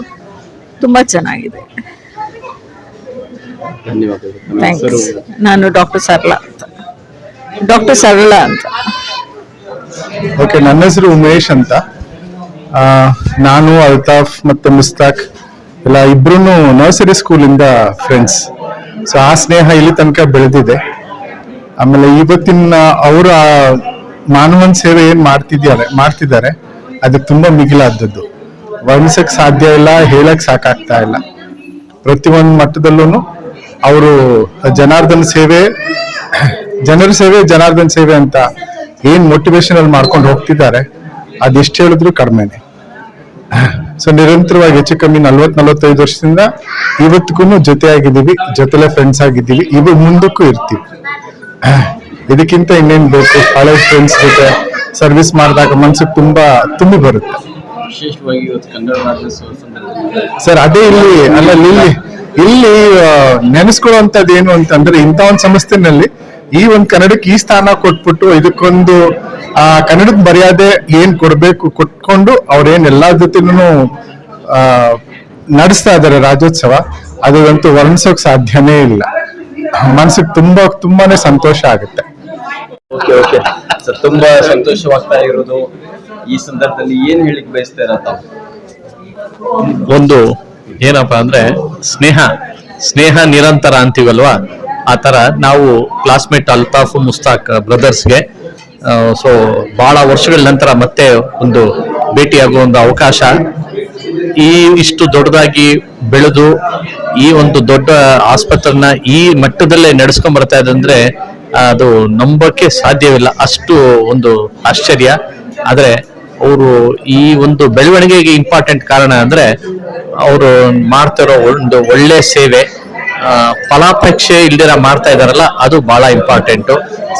ತುಂಬಾ ಚೆನ್ನಾಗಿದೆ. ಧನ್ಯವಾದಗಳು. ಥ್ಯಾಂಕ್ಸ್. ನಾನು ಡಾಕ್ಟರ್ ಸರಳಾ ಅಂತ. ಓಕೆ, ನನ್ನ ಹೆಸರು ಉಮೇಶ್ ಅಂತ. ನಾನು ಅಲ್ತಾಫ್ ಮತ್ತೆ ಮುಸ್ತಾಕ್ ಎಲ್ಲ ಇಬ್ರು ನರ್ಸರಿ ಸ್ಕೂಲಿಂದ ಫ್ರೆಂಡ್ಸ್. ಸೊ ಆ ಸ್ನೇಹ ಇಲ್ಲಿ ತನಕ ಬೆಳೆದಿದೆ. ಆಮೇಲೆ ಇವತ್ತಿನ ಅವರ ಮಾನವನ ಸೇವೆ ಏನ್ ಮಾಡ್ತಿದ್ದಾರೆ ಅದಕ್ಕೆ ತುಂಬಾ ಮಿಗಿಲಾದದ್ದು, ವರ್ಣಿಸಕ್ ಸಾಧ್ಯ ಇಲ್ಲ, ಹೇಳಕ್ ಸಾಕಾಗ್ತಾ ಇಲ್ಲ. ಪ್ರತಿಯೊಂದು ಮಟ್ಟದಲ್ಲೂ ಅವರು ಜನಾರ್ದನ ಸೇವೆ, ಜನರ ಸೇವೆ, ಜನಾರ್ದನ ಸೇವೆ ಅಂತ ಏನ್ ಮೋಟಿವೇಶನ್ ಅಲ್ಲಿ ಮಾಡ್ಕೊಂಡು ಹೋಗ್ತಿದ್ದಾರೆ, ಅದೆಷ್ಟು ಹೇಳಿದ್ರು ಕಡಿಮೆನೆ. ಸೊ ನಿರಂತರವಾಗಿ ಹೆಚ್ಚು ಕಮ್ಮಿ 40-45 ವರ್ಷದಿಂದ ಇವತ್ತಿಗೂ ಜೊತೆಯಾಗಿದ್ದೀವಿ, ಜೊತೆಲೆ ಫ್ರೆಂಡ್ಸ್ ಆಗಿದ್ದೀವಿ, ಇವು ಮುಂದಕ್ಕೂ ಇರ್ತೀವಿ. ಇದಕ್ಕಿಂತ ಇನ್ನೇನ್ ಬೇಕು? ಹಳೆ ಫ್ರೆಂಡ್ಸ್ ಜೊತೆ ಸರ್ವಿಸ್ ಮಾಡಿದಾಗ ಮನ್ಸಿಗೆ ತುಂಬಾ ತುಂಬಿ ಬರುತ್ತೆ. ವಿಶೇಷವಾಗಿ ಇವತ್ತು ಕನ್ನಡ ರಾಜ್ಯೋತ್ಸವ ಸಂದರ್ಭದಲ್ಲಿ ಸರ್ ಅದೇ ಇಲ್ಲಿ ನೆನೆಸ್ಕೊಳ್ಳುವಂತದ್ದು ಏನು ಅಂತಂದ್ರೆ, ಇಂಥ ಒಂದು ಸಂಸ್ಥೆನಲ್ಲಿ ಈ ಒಂದು ಕನ್ನಡಕ್ಕೆ ಈ ಸ್ಥಾನ ಕೊಟ್ಬಿಟ್ಟು ಇದಕ್ಕೊಂದು ಕನ್ನಡದ ಮರ್ಯಾದೆ ಏನ್ ಕೊಡ್ಬೇಕು ಕೊಟ್ಕೊಂಡು ಅವ್ರೇನ್ ಎಲ್ಲಾ ಜೊತೆನೂ ನಡೆಸ್ತಾ ಇದಾರೆ ರಾಜ್ಯೋತ್ಸವ, ಅದಂತೂ ವರ್ಣಿಸೋಕ್ ಸಾಧ್ಯನೇ ಇಲ್ಲ. ಮನ್ಸಿಗೆ ತುಂಬಾನೇ ಸಂತೋಷ ಆಗುತ್ತೆ. ಓಕೆ ಸರ್, ತುಂಬಾ ಸಂತೋಷವಾಗ್ತಾ ಇರೋದು. ಈ ಸಂದರ್ಭದಲ್ಲಿ ಏನ್ ಹೇಳಿಕ್ ಬಯಸ್ತಾರ ತಾವು? ಒಂದು ಏನಪ್ಪಾ ಅಂದ್ರೆ ಸ್ನೇಹ ನಿರಂತರ ಅಂತೀವಲ್ವಾ, ಆ ತರ ನಾವು ಕ್ಲಾಸ್ಮೇಟ್ ಅಲ್ತಾಫ್ ಮುಸ್ತಾಕ್ ಬ್ರದರ್ಸ್ಗೆ ಸೊ ಬಹಳ ವರ್ಷಗಳ ನಂತರ ಮತ್ತೆ ಒಂದು ಭೇಟಿಯಾಗುವ ಒಂದು ಅವಕಾಶ, ಇಷ್ಟು ದೊಡ್ಡದಾಗಿ ಬೆಳೆದು ಈ ಒಂದು ದೊಡ್ಡ ಆಸ್ಪತ್ರೆನ ಈ ಮಟ್ಟದಲ್ಲೇ ನಡೆಸ್ಕೊಂಡ್ ಬರ್ತಾ ಇದೆ ಅಂದ್ರೆ ಅದು ನಂಬಕ್ಕೆ ಸಾಧ್ಯವಿಲ್ಲ, ಅಷ್ಟು ಒಂದು ಆಶ್ಚರ್ಯ. ಆದ್ರೆ ಅವರು ಈ ಒಂದು ಬೆಳವಣಿಗೆಗೆ ಇಂಪಾರ್ಟೆಂಟ್ ಕಾರಣ ಅಂದ್ರೆ ಅವರು ಮಾಡ್ತಿರೋ ಒಂದು ಒಳ್ಳೆ ಸೇವೆ, ಫಲಾಪೇಕ್ಷೆ ಇಲ್ದಿರ ಮಾಡ್ತಾ ಇದಾರಲ್ಲ, ಅದು ಬಹಳ important.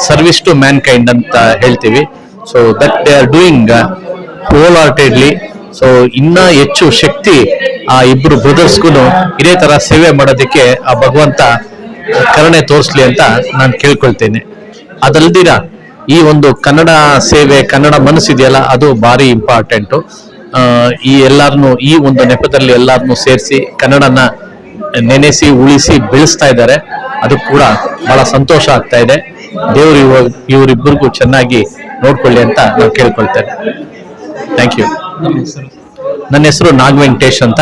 Service to mankind ಅಂತ ಹೇಳ್ತೀವಿ. So that they are doing wholeheartedly. So ಇನ್ನ ಹೆಚ್ಚು ಶಕ್ತಿ ಆ ಇಬ್ರು ಬ್ರದರ್ಸ್ಗೂ ಇದೇ ತರ ಸೇವೆ ಮಾಡೋದಕ್ಕೆ ಆ ಭಗವಂತ ಕರುಣೆ ತೋರಿಸ್ಲಿ ಅಂತ ನಾನು ಕೇಳ್ಕೊಳ್ತೇನೆ. ಅದಲ್ದಿರ ಈ ಒಂದು ಕನ್ನಡ ಸೇವೆ, ಕನ್ನಡ ಮನಸ್ಸಿದೆಯಲ್ಲ, ಅದು ಭಾರಿ ಇಂಪಾರ್ಟೆಂಟು. ಈ ಎಲ್ಲಾರನ್ನು ಈ ಒಂದು ನೆಪದಲ್ಲಿ ಎಲ್ಲಾರನ್ನು ಸೇರಿಸಿ ಕನ್ನಡನ ನೆನೆಸಿ ಉಳಿಸಿ ಬೆಳೆಸ್ತಾ ಇದ್ದಾರೆ. ಅದು ಕೂಡ ಬಹಳ ಸಂತೋಷ ಆಗ್ತಾ ಇದೆ. ದೇವರು ಇವರಿಬ್ಬರಿಗೂ ಚೆನ್ನಾಗಿ ನೋಡ್ಕೊಳ್ಳಿ ಅಂತ ನಾನು ಕೇಳ್ಕೊಳ್ತೇನೆ. Thank you. ನನ್ನ ಹೆಸರು ನಾಗವೆಂಕಟೇಶ್ ಅಂತ.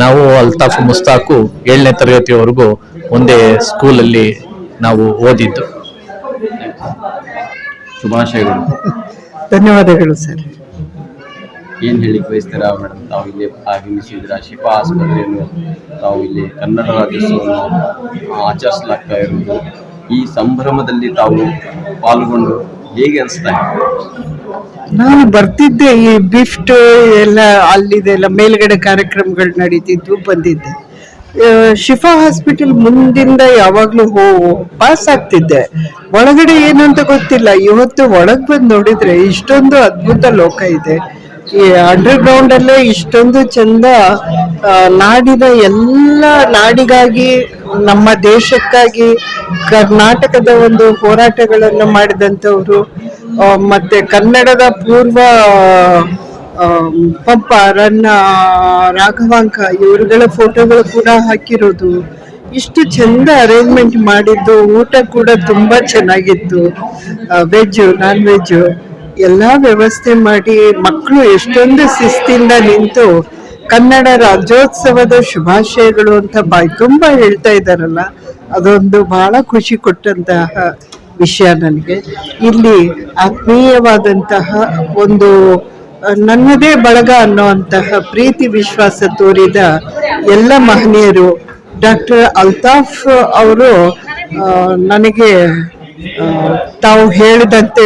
ನಾವು ಅಲ್ತಾಫ್ ಮುಸ್ತಾಕು 7ನೇ ತರಗತಿಯವರೆಗೂ ಒಂದೇ ಸ್ಕೂಲಲ್ಲಿ ನಾವು ಓದಿದ್ದು. ಶುಭಾಶಯಗಳು. ಧನ್ಯವಾದಗಳು ಸರ್. ಏನ್ ಹೇಳಿಕ್ ಬಯಸ್ತೀರಾ ಮೇಡಮ್? ತಾವು ಇಲ್ಲಿ ಆಗಮಿಸಿದ್ರ ಶಿಫಾ ಆಸ್ಪತ್ರೆಯನ್ನು ತಾವು ಇಲ್ಲಿ ಕನ್ನಡ ರಾಜ್ಯೋತ್ಸವವನ್ನು ಆಚರಿಸಲಾಗ್ತಾ ಇರುವುದು, ಈ ಸಂಭ್ರಮದಲ್ಲಿ ತಾವು ಪಾಲ್ಗೊಂಡು ಹೇಗೆ ಅನಿಸ್ತಾ ಇದೆ? ನಾನು ಬರ್ತಿದ್ದೆ, ಈ ಗಿಫ್ಟ್ ಎಲ್ಲ ಅಲ್ಲಿದೆಲ್ಲ ಮೇಲ್ಗಡೆ ಕಾರ್ಯಕ್ರಮಗಳು ನಡೀತಿದ್ವು, ಬಂದಿದ್ದೆ. ಶಿಫಾ ಹಾಸ್ಪಿಟಲ್ ಮುಂದಿಂದ ಯಾವಾಗ್ಲೂ ಪಾಸ್ ಆಗ್ತಿದ್ದೆ. ಒಳಗಡೆ ಏನು ಅಂತ ಗೊತ್ತಿಲ್ಲ. ಇವತ್ತು ಒಳಗ್ ಬಂದು ನೋಡಿದ್ರೆ ಇಷ್ಟೊಂದು ಅದ್ಭುತ ಲೋಕ ಇದೆ. ಈ ಅಂಡರ್ ಗ್ರೌಂಡ್ ಅಲ್ಲೇ ಇಷ್ಟೊಂದು ಚಂದ ನಾಡಿನ ಎಲ್ಲ ನಾಡಿಗಾಗಿ, ನಮ್ಮ ದೇಶಕ್ಕಾಗಿ, ಕರ್ನಾಟಕದ ಒಂದು ಹೋರಾಟಗಳನ್ನು ಮಾಡಿದಂಥವ್ರು, ಮತ್ತೆ ಕನ್ನಡದ ಪೂರ್ವ ಪಂಪ, ರನ್ನ, ರಾಘವಾಂಕ ಇವರುಗಳ ಫೋಟೋಗಳು ಕೂಡ ಹಾಕಿರೋದು. ಇಷ್ಟು ಚಂದ ಅರೇಂಜ್ಮೆಂಟ್ ಮಾಡಿದ್ದು. ಊಟ ಕೂಡ ತುಂಬಾ ಚೆನ್ನಾಗಿತ್ತು, ವೆಜ್ ನಾನ್ ವೆಜ್ ಎಲ್ಲ ವ್ಯವಸ್ಥೆ ಮಾಡಿ, ಮಕ್ಕಳು ಎಷ್ಟೊಂದು ಶಿಸ್ತಿಂದ ನಿಂತು ಕನ್ನಡ ರಾಜ್ಯೋತ್ಸವದ ಶುಭಾಶಯಗಳು ಅಂತ ಬಾಯಿ ತುಂಬ ಹೇಳ್ತಾ ಇದ್ದಾರಲ್ಲ, ಅದೊಂದು ಬಹಳ ಖುಷಿ ಕೊಟ್ಟಂತಹ ವಿಷಯ ನನಗೆ. ಇಲ್ಲಿ ಆತ್ಮೀಯವಾದಂತಹ ಒಂದು ನನ್ನದೇ ಬಳಗ ಅನ್ನುವಂತಹ ಪ್ರೀತಿ ವಿಶ್ವಾಸ ತೋರಿದ ಎಲ್ಲ ಮಹನೀಯರು. ಡಾಕ್ಟರ್ ಅಲ್ತಾಫ್ ಅವರು ನನಗೆ ತಾವು ಹೇಳಿದಂತೆ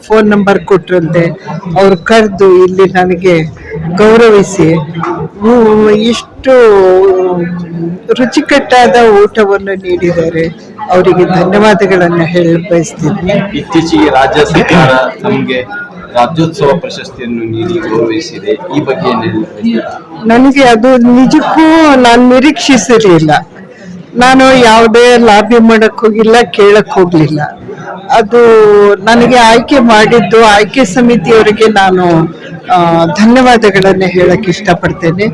ಫೋನ್ ನಂಬರ್ ಕೊಟ್ರಂತೆ. ಅವ್ರು ಕರೆದು ಇಲ್ಲಿ ನನಗೆ ಗೌರವಿಸಿ ಇಷ್ಟು ರುಚಿಕಟ್ಟಾದ ಊಟವನ್ನು ನೀಡಿದ್ದಾರೆ. ಅವರಿಗೆ ಧನ್ಯವಾದಗಳನ್ನು ಹೇಳ ಬಯಸ್ತೀನಿ. ಇತ್ತೀಚೆಗೆ ರಾಜ್ಯ ಸರ್ಕಾರ ನಮಗೆ ರಾಜ್ಯೋತ್ಸವ ಪ್ರಶಸ್ತಿಯನ್ನು ನೀಡಿ ಗೌರವಿಸಿದೆ. ಈ ಬಗ್ಗೆ ನನಗೆ ಅದು ನಿಜಕ್ಕೂ ನಾನು ನಿರೀಕ್ಷಿಸಿರಲಿಲ್ಲ. ನಾನು ಯಾವುದೇ ಲಾಬಿ ಮಾಡಕ್ ಹೋಗಿಲ್ಲ, ಕೇಳಕ್ ಹೋಗ್ಲಿಲ್ಲ. ಅದು ನನಗೆ ಆಯ್ಕೆ ಮಾಡಿದ್ದು ಆಯ್ಕೆ ಸಮಿತಿಯವರಿಗೆ ನಾನು ಧನ್ಯವಾದಗಳನ್ನು ಹೇಳಕ್ ಇಷ್ಟಪಡ್ತೇನೆ.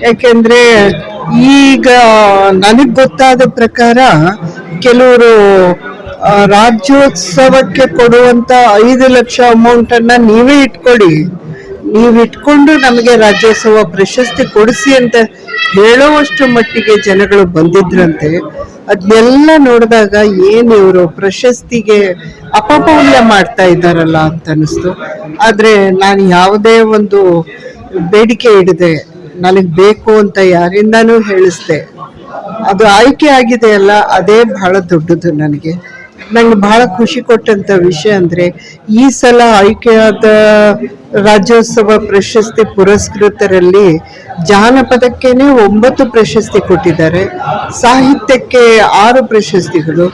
ಯಾಕೆಂದ್ರೆ ಈಗ ನನಗೆ ಗೊತ್ತಾದ ಪ್ರಕಾರ ಕೆಲವರು ರಾಜ್ಯೋತ್ಸವಕ್ಕೆ ಕೊಡುವಂತ 5 ಲಕ್ಷ ಅಮೌಂಟನ್ನು ನೀವೇ ಇಟ್ಕೊಳ್ಳಿ, ನೀವಿಟ್ಕೊಂಡು ನಮಗೆ ರಾಜ್ಯೋತ್ಸವ ಪ್ರಶಸ್ತಿ ಕೊಡಿಸಿ ಅಂತ ಹೇಳುವಷ್ಟು ಮಟ್ಟಿಗೆ ಜನಗಳು ಬಂದಿದ್ರಂತೆ. ಅದನ್ನೆಲ್ಲ ನೋಡಿದಾಗ ಏನು ಇವರು ಪ್ರಶಸ್ತಿಗೆ ಅಪಮೌಲ್ಯ ಮಾಡ್ತಾ ಇದ್ದಾರಲ್ಲ ಅಂತ ಅನಿಸ್ತು. ಆದ್ರೆ ನಾನು ಯಾವುದೇ ಒಂದು ಬೇಡಿಕೆ ಇಡದೆ ನನಗೆ ಬೇಕು ಅಂತ ಯಾರಿಂದಾನೂ ಹೇಳಿಸ್ದೆ, ಅದು ಆಯ್ಕೆ ಆಗಿದೆ ಅಲ್ಲ, ಅದೇ ಬಹಳ ದೊಡ್ಡದು. ನಂಗೆ ಬಹಳ ಖುಷಿ ಕೊಟ್ಟಂತ ವಿಷಯ ಅಂದ್ರೆ ಈ ಸಲ ಆಯ್ಕೆಯಾದ ರಾಜ್ಯೋತ್ಸವ ಪ್ರಶಸ್ತಿ ಪುರಸ್ಕೃತರಲ್ಲಿ ಜಾನಪದಕ್ಕೇನೆ 9 ಪ್ರಶಸ್ತಿ ಕೊಟ್ಟಿದ್ದಾರೆ, ಸಾಹಿತ್ಯಕ್ಕೆ 6 ಪ್ರಶಸ್ತಿಗಳು,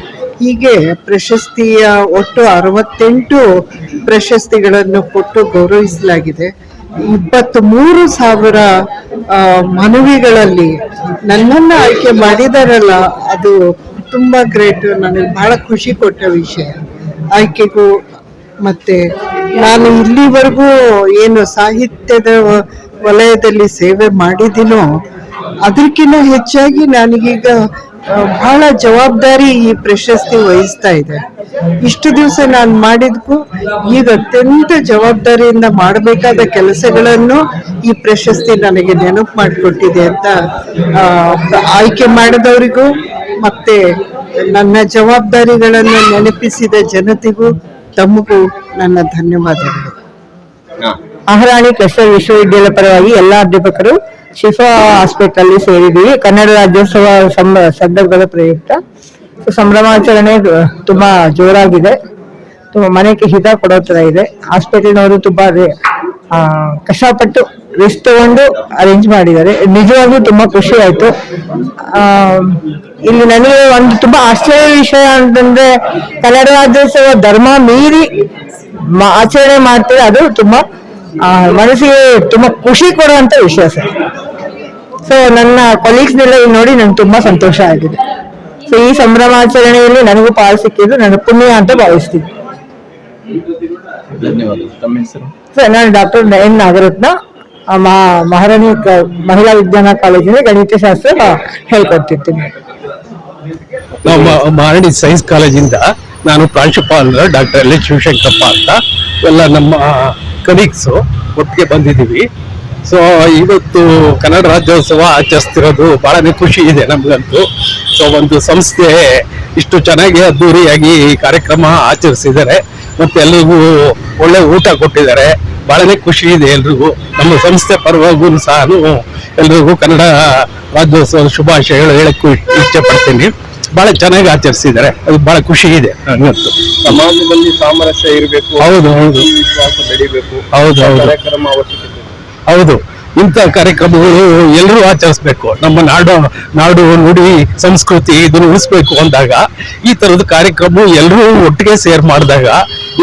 ಹೀಗೆ ಪ್ರಶಸ್ತಿಯ ಒಟ್ಟು 68 ಪ್ರಶಸ್ತಿಗಳನ್ನು ಕೊಟ್ಟು ಗೌರವಿಸಲಾಗಿದೆ. 23,000 ಮನವಿಗಳಲ್ಲಿ ನನ್ನನ್ನು ಆಯ್ಕೆ ಮಾಡಿದಾರಲ್ಲ, ಅದು ತುಂಬಾ ಗ್ರೇಟ್. ನನಗೆ ಬಹಳ ಖುಷಿ ಕೊಟ್ಟ ವಿಷಯ ಆಯ್ಕೆಗೂ. ಮತ್ತೆ ನಾನು ಇಲ್ಲಿವರೆಗೂ ಏನು ಸಾಹಿತ್ಯದ ವಲಯದಲ್ಲಿ ಸೇವೆ ಮಾಡಿದ್ದೀನೋ ಅದಕ್ಕಿಂತ ಹೆಚ್ಚಾಗಿ ನನಗೀಗ ಬಹಳ ಜವಾಬ್ದಾರಿ ಈ ಪ್ರಶಸ್ತಿ ವಹಿಸ್ತಾ ಇದೆ. ಇಷ್ಟು ದಿವಸ ನಾನು ಮಾಡಿದ್ಕು ಈಗ ಅತ್ಯಂತ ಜವಾಬ್ದಾರಿಯಿಂದ ಮಾಡಬೇಕಾದ ಕೆಲಸಗಳನ್ನು ಈ ಪ್ರಶಸ್ತಿ ನನಗೆ ನೆನಪು ಮಾಡಿಕೊಟ್ಟಿದೆ ಅಂತ ಆಯ್ಕೆ ಮಾಡಿದವರಿಗೂ ಮತ್ತೆ ನನ್ನ ಜವಾಬ್ದಾರಿಗಳನ್ನು ನೆನಪಿಸಿದ ಜನತೆಗೂ ತಮಗೂ ನನ್ನ ಧನ್ಯವಾದಗಳು. ಮಹಾರಾಣಿ ಕ್ರಿಸ್ಟಲ್ ವಿಶ್ವವಿದ್ಯಾಲಯ ಪರವಾಗಿ ಎಲ್ಲ ಅಧ್ಯಾಪಕರು ಶಿಫಾ ಹಾಸ್ಪಿಟಲ್ ಸೇರಿದ್ದೀವಿ. ಕನ್ನಡ ರಾಜ್ಯೋತ್ಸವ ಸಂದರ್ಭದ ಪ್ರಯುಕ್ತ ಸಂಭ್ರಮಾಚರಣೆ ತುಂಬಾ ಜೋರಾಗಿದೆ, ತುಂಬಾ ಮನೆಗೆ ಹಿತ ಕೊಡೋ ತರ ಇದೆ. ಹಾಸ್ಪಿಟಲ್ನವರು ತುಂಬಾ ಕಷ್ಟಪಟ್ಟು ರಿಸ್ಕ್ ತಗೊಂಡು ಅರೇಂಜ್ ಮಾಡಿದ್ದಾರೆ. ನಿಜವಾಗ್ಲೂ ತುಂಬಾ ಖುಷಿ ಆಯ್ತು. ಇಲ್ಲಿ ನನಗೆ ಒಂದು ತುಂಬಾ ಆಶ್ಚರ್ಯ ವಿಷಯ ಅಂತಂದ್ರೆ ಕನ್ನಡ ರಾಜ್ಯೋತ್ಸವ ಧರ್ಮ ಮೀರಿ ಆಚರಣೆ ಮಾಡ್ತಾರೆ. ಅದು ತುಂಬಾ ಮನಸ್ಸಿಗೆ ತುಂಬಾ ಖುಷಿ ಕೊಡುವಂತ ವಿಷಯ ಸರ್. ಸೊ ನನ್ನ ಕೊಲೀಗ್ಸ್ನೆಲ್ಲ ನೋಡಿ ನಂಗೆ ತುಂಬಾ ಸಂತೋಷ ಆಗಿದೆ. ಸೊ ಈ ಸಂಭ್ರಮಾಚರಣೆಯಲ್ಲಿ ನನಗೂ ಪಾಲು ಸಿಕ್ಕಿದ್ದು ನನ್ನ ಪುಣ್ಯ ಅಂತ ಭಾವಿಸ್ತೀನಿ. ಧನ್ಯವಾದ. ತಮ್ಮ ಹೆಸರು? ಸರ್, ನಾನು ಡಾಕ್ಟರ್ ಎನ್ ನಾಗರತ್ನ, ಮಹಾರಾಣಿ ಮಹಿಳಾ ವಿಜ್ಞಾನ ಕಾಲೇಜಿನ ಗಣಿತಶಾಸ್ತ್ರ ಹೇಳ್ಕೊಡ್ತಿರ್ತೀನಿ. ಮಹಾರಾಣಿ ಸೈನ್ಸ್ ಕಾಲೇಜಿಂದ ನಾನು ಪ್ರಾಂಶುಪಾಲ ಡಾಕ್ಟರ್ ಎಲ್ ಎಚ್ ಶಿವಶಂಕರಪ್ಪ ಅಂತ ಎಲ್ಲ ನಮ್ಮ ಕಲೀಗ್ಸು ಒಟ್ಟಿಗೆ ಬಂದಿದ್ದೀವಿ. ಸೊ ಇವತ್ತು ಕನ್ನಡ ರಾಜ್ಯೋತ್ಸವ ಆಚರಿಸ್ತಿರೋದು ಬಹಳನೇ ಖುಷಿ ಇದೆ ನಮಗಂತೂ. ಸೊ ಒಂದು ಸಂಸ್ಥೆ ಇಷ್ಟು ಚೆನ್ನಾಗಿ ಅದ್ದೂರಿಯಾಗಿ ಕಾರ್ಯಕ್ರಮ ಆಚರಿಸಿದ್ದಾರೆ, ಮತ್ತೆ ಎಲ್ರಿಗೂ ಒಳ್ಳೆ ಊಟ ಕೊಟ್ಟಿದ್ದಾರೆ. ಬಹಳನೇ ಖುಷಿ ಇದೆ ಎಲ್ರಿಗೂ. ನಮ್ಮ ಸಂಸ್ಥೆ ಪರವಾಗೂ ಸಹ ಎಲ್ರಿಗೂ ಕನ್ನಡ ರಾಜ್ಯೋತ್ಸವದ ಶುಭಾಶಯಗಳು ಹೇಳಕ್ಕೂ ಇಚ್ಛೆ ಪಡ್ತೀನಿ. ಬಹಳ ಚೆನ್ನಾಗಿ ಆಚರಿಸಿದ್ದಾರೆ, ಅದು ಬಹಳ ಖುಷಿ ಇದೆ ನನಗಂತೂ. ಸಮಾಜದಲ್ಲಿ ಸಾಮರಸ್ಯ ಇರಬೇಕು, ಹೌದು ಹೌದು, ವಿಶ್ವಾಸ ಬೆಳಿಬೇಕು, ಹೌದು ಹೌದು ಕಾರ್ಯಕ್ರಮ ಅವಶ್ಯಕತೆ. ಹೌದು, ಇಂಥ ಕಾರ್ಯಕ್ರಮಗಳು ಎಲ್ಲರೂ ಆಚರಿಸ್ಬೇಕು. ನಮ್ಮ ನಾಡು ನುಡಿ ಸಂಸ್ಕೃತಿ ಇದನ್ನು ಉಳಿಸ್ಬೇಕು ಅಂದಾಗ ಈ ತರದ ಕಾರ್ಯಕ್ರಮ ಎಲ್ಲರೂ ಒಟ್ಟಿಗೆ ಸೇರ್ ಮಾಡಿದಾಗ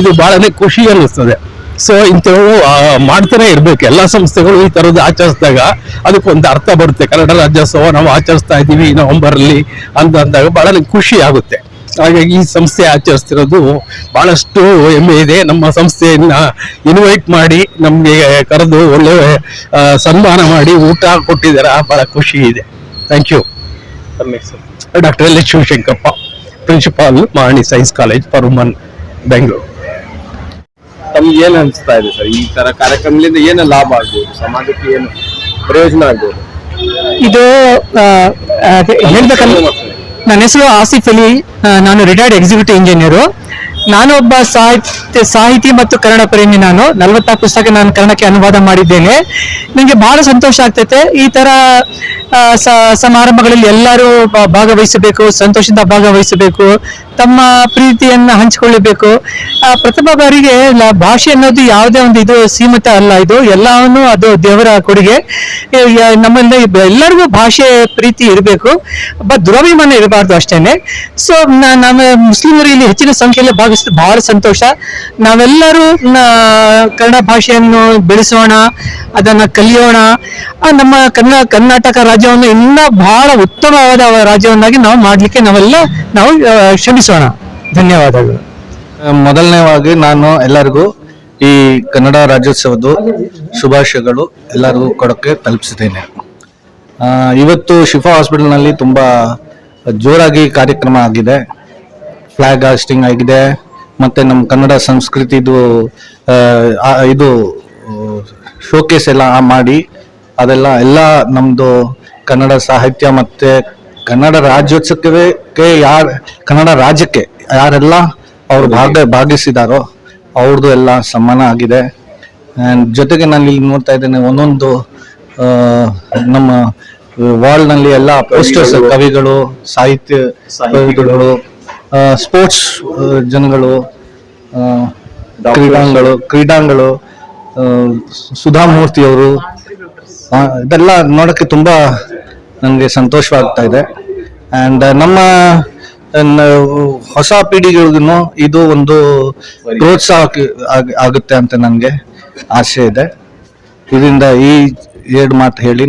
ಇದು ಬಹಳನೇ ಖುಷಿ ಅನ್ನಿಸ್ತದೆ. ಸೊ ಇಂಥವು ಮಾಡ್ತಾನೆ ಇರ್ಬೇಕು ಎಲ್ಲ ಸಂಸ್ಥೆಗಳು. ಈ ತರದ್ದು ಆಚರಿಸಿದಾಗ ಅದಕ್ಕೊಂದು ಅರ್ಥ ಬರುತ್ತೆ. ಕನ್ನಡ ರಾಜ್ಯೋತ್ಸವ ನಾವು ಆಚರಿಸ್ತಾ ಇದ್ದೀವಿ ನವೆಂಬರಲ್ಲಿ ಅಂದಾಗ ಬಹಳ ಖುಷಿ ಆಗುತ್ತೆ. ಹಾಗಾಗಿ ಈ ಸಂಸ್ಥೆ ಆಚರಿಸ್ತಿರೋದು ಬಹಳಷ್ಟು ಹೆಮ್ಮೆ ಇದೆ. ನಮ್ಮ ಸಂಸ್ಥೆಯನ್ನ ಇನ್ವೈಟ್ ಮಾಡಿ ನಮ್ಗೆ ಕರೆದು ಒಳ್ಳೆ ಸನ್ಮಾನ ಮಾಡಿ ಊಟ ಕೊಟ್ಟಿದ್ದಾರೆ, ಬಹಳ ಖುಷಿ ಇದೆ. Thank you. ತಮ್ಮ ಹೆಸರು? Doctor L H Shivashankarappa, principal Maharani science college for woman, Bengaluru. ತಮ್ಗೆ ಏನ್ ಅನಿಸ್ತಾ ಇದೆ ಸರ್, ಈ ತರ ಕಾರ್ಯಕ್ರಮದಿಂದ ಏನು ಲಾಭ ಆಗ್ಬೋದು, ಸಮಾಜಕ್ಕೆ ಏನು ಪ್ರಯೋಜನ ಆಗ್ಬೋದು? ಇದು ಹೇಳ್ಬೇಕಂದ್ರೆ, ನನ್ನ ಹೆಸರು ಆಸಿಫ್ ಅಲಿ, ನಾನು ರಿಟೈರ್ಡ್ ಎಕ್ಸಿಕ್ಯೂಟಿವ್ ಇಂಜಿನಿಯರು. ನಾನು ಒಬ್ಬ ಸಾಹಿತಿ ಮತ್ತು ಕನ್ನಡ ಪ್ರೇಮಿ. ನಾನು 44 ಪುಸ್ತಕ ನಾನು ಕನ್ನಡಕ್ಕೆ ಅನುವಾದ ಮಾಡಿದ್ದೇನೆ. ನನಗೆ ಬಹಳ ಸಂತೋಷ ಆಗ್ತೈತೆ. ಈ ತರ ಸಮಾರಂಭಗಳಲ್ಲಿ ಎಲ್ಲರೂ ಭಾಗವಹಿಸಬೇಕು, ಸಂತೋಷದಿಂದ ಭಾಗವಹಿಸಬೇಕು, ತಮ್ಮ ಪ್ರೀತಿಯನ್ನ ಹಂಚಿಕೊಳ್ಳಬೇಕು. ಪ್ರಥಮ ಬಾರಿಗೆ ಭಾಷೆ ಅನ್ನೋದು ಯಾವುದೇ ಒಂದು ಇದು ಸೀಮಿತ ಅಲ್ಲ, ಇದು ಎಲ್ಲವನ್ನು ಅದು ದೇವರ ಕೊಡುಗೆ. ನಮ್ಮಲ್ಲಿ ಎಲ್ಲರಿಗೂ ಭಾಷೆ ಪ್ರೀತಿ ಇರಬೇಕು, ದುರಭಿಮಾನ ಇರಬಾರ್ದು ಅಷ್ಟೇನೆ. ಸೊ ನಮ್ಮ ಮುಸ್ಲಿಮರು ಇಲ್ಲಿ ಹೆಚ್ಚಿನ ಸಂಖ್ಯೆಯಲ್ಲಿ ಭಾಗವಹಿಸಿದ ಬಹಳ ಸಂತೋಷ. ನಾವೆಲ್ಲರೂ ಕನ್ನಡ ಭಾಷೆಯನ್ನು ಬೆಳೆಸೋಣ, ಅದನ್ನ ಕಲಿಯೋಣ. ನಮ್ಮ ಕರ್ನಾಟಕ ರಾಜ್ಯವನ್ನು ಇನ್ನ ಬಹಳ ಉತ್ತಮವಾದ ರಾಜ್ಯವನ್ನಾಗಿ ನಾವು ಮಾಡ್ಲಿಕ್ಕೆ ನಾವು ಶ್ರಮಿಸೋಣ. ಧನ್ಯವಾದಗಳು. ಮೊದಲನೇವಾಗಿ ನಾನು ಎಲ್ಲರಿಗೂ ಈ ಕನ್ನಡ ರಾಜ್ಯೋತ್ಸವದ ಶುಭಾಶಯಗಳು ಎಲ್ಲರಿಗೂ ಕೊಡೋಕ್ಕೆ ತಲುಪಿಸಿದ್ದೇನೆ. ಇವತ್ತು ಶಿಫಾ ಹಾಸ್ಪಿಟಲ್ನಲ್ಲಿ ತುಂಬ ಜೋರಾಗಿ ಕಾರ್ಯಕ್ರಮ ಆಗಿದೆ. ಫ್ಲಾಗ್ ಹಾಸ್ಟಿಂಗ್ ಆಗಿದೆ, ಮತ್ತು ನಮ್ಮ ಕನ್ನಡ ಸಂಸ್ಕೃತಿದು ಇದು ಶೋಕೇಸ್ ಎಲ್ಲ ಮಾಡಿ ಅದೆಲ್ಲ ನಮ್ಮದು ಕನ್ನಡ ಸಾಹಿತ್ಯ ಮತ್ತು ಕನ್ನಡ ರಾಜ್ಯೋತ್ಸವಕ್ಕೆ ಕನ್ನಡ ರಾಜ್ಯಕ್ಕೆ ಯಾರೆಲ್ಲ ಅವರು ಭಾಗಿಸಿದಾರೋ ಅವ್ರದ್ದು ಎಲ್ಲ ಸನ್ಮಾನ ಆಗಿದೆ. ಆ್ಯಂಡ್ ಜೊತೆಗೆ ನಾನು ಇಲ್ಲಿ ನೋಡ್ತಾ ಇದ್ದೇನೆ ಒಂದೊಂದು ನಮ್ಮ ವಾಲ್ ನಲ್ಲಿ ಎಲ್ಲ ಪೋಸ್ಟರ್ಸ್, ಕವಿಗಳು, ಸಾಹಿತಿಗಳು, ಸ್ಪೋರ್ಟ್ಸ್ ಜನಗಳು, ಕ್ರೀಡಾಂಗಗಳು, ಸುಧಾಮೂರ್ತಿಯವರು, ಇದೆಲ್ಲ ನೋಡಕ್ಕೆ ತುಂಬಾ ನನಗೆ ಸಂತೋಷವಾಗ್ತಾ ಇದೆ. ಆ್ಯಂಡ್ ನಮ್ಮ ಹೊಸ ಪೀಳಿಗೆಗೂ ಇದು ಒಂದು ಪ್ರೋತ್ಸಾಹ ಆಗುತ್ತೆ ಅಂತ ನನಗೆ ಆಸೆ ಇದೆ. ಇದರಿಂದ ಈ 2 ಮಾತು ಹೇಳಿ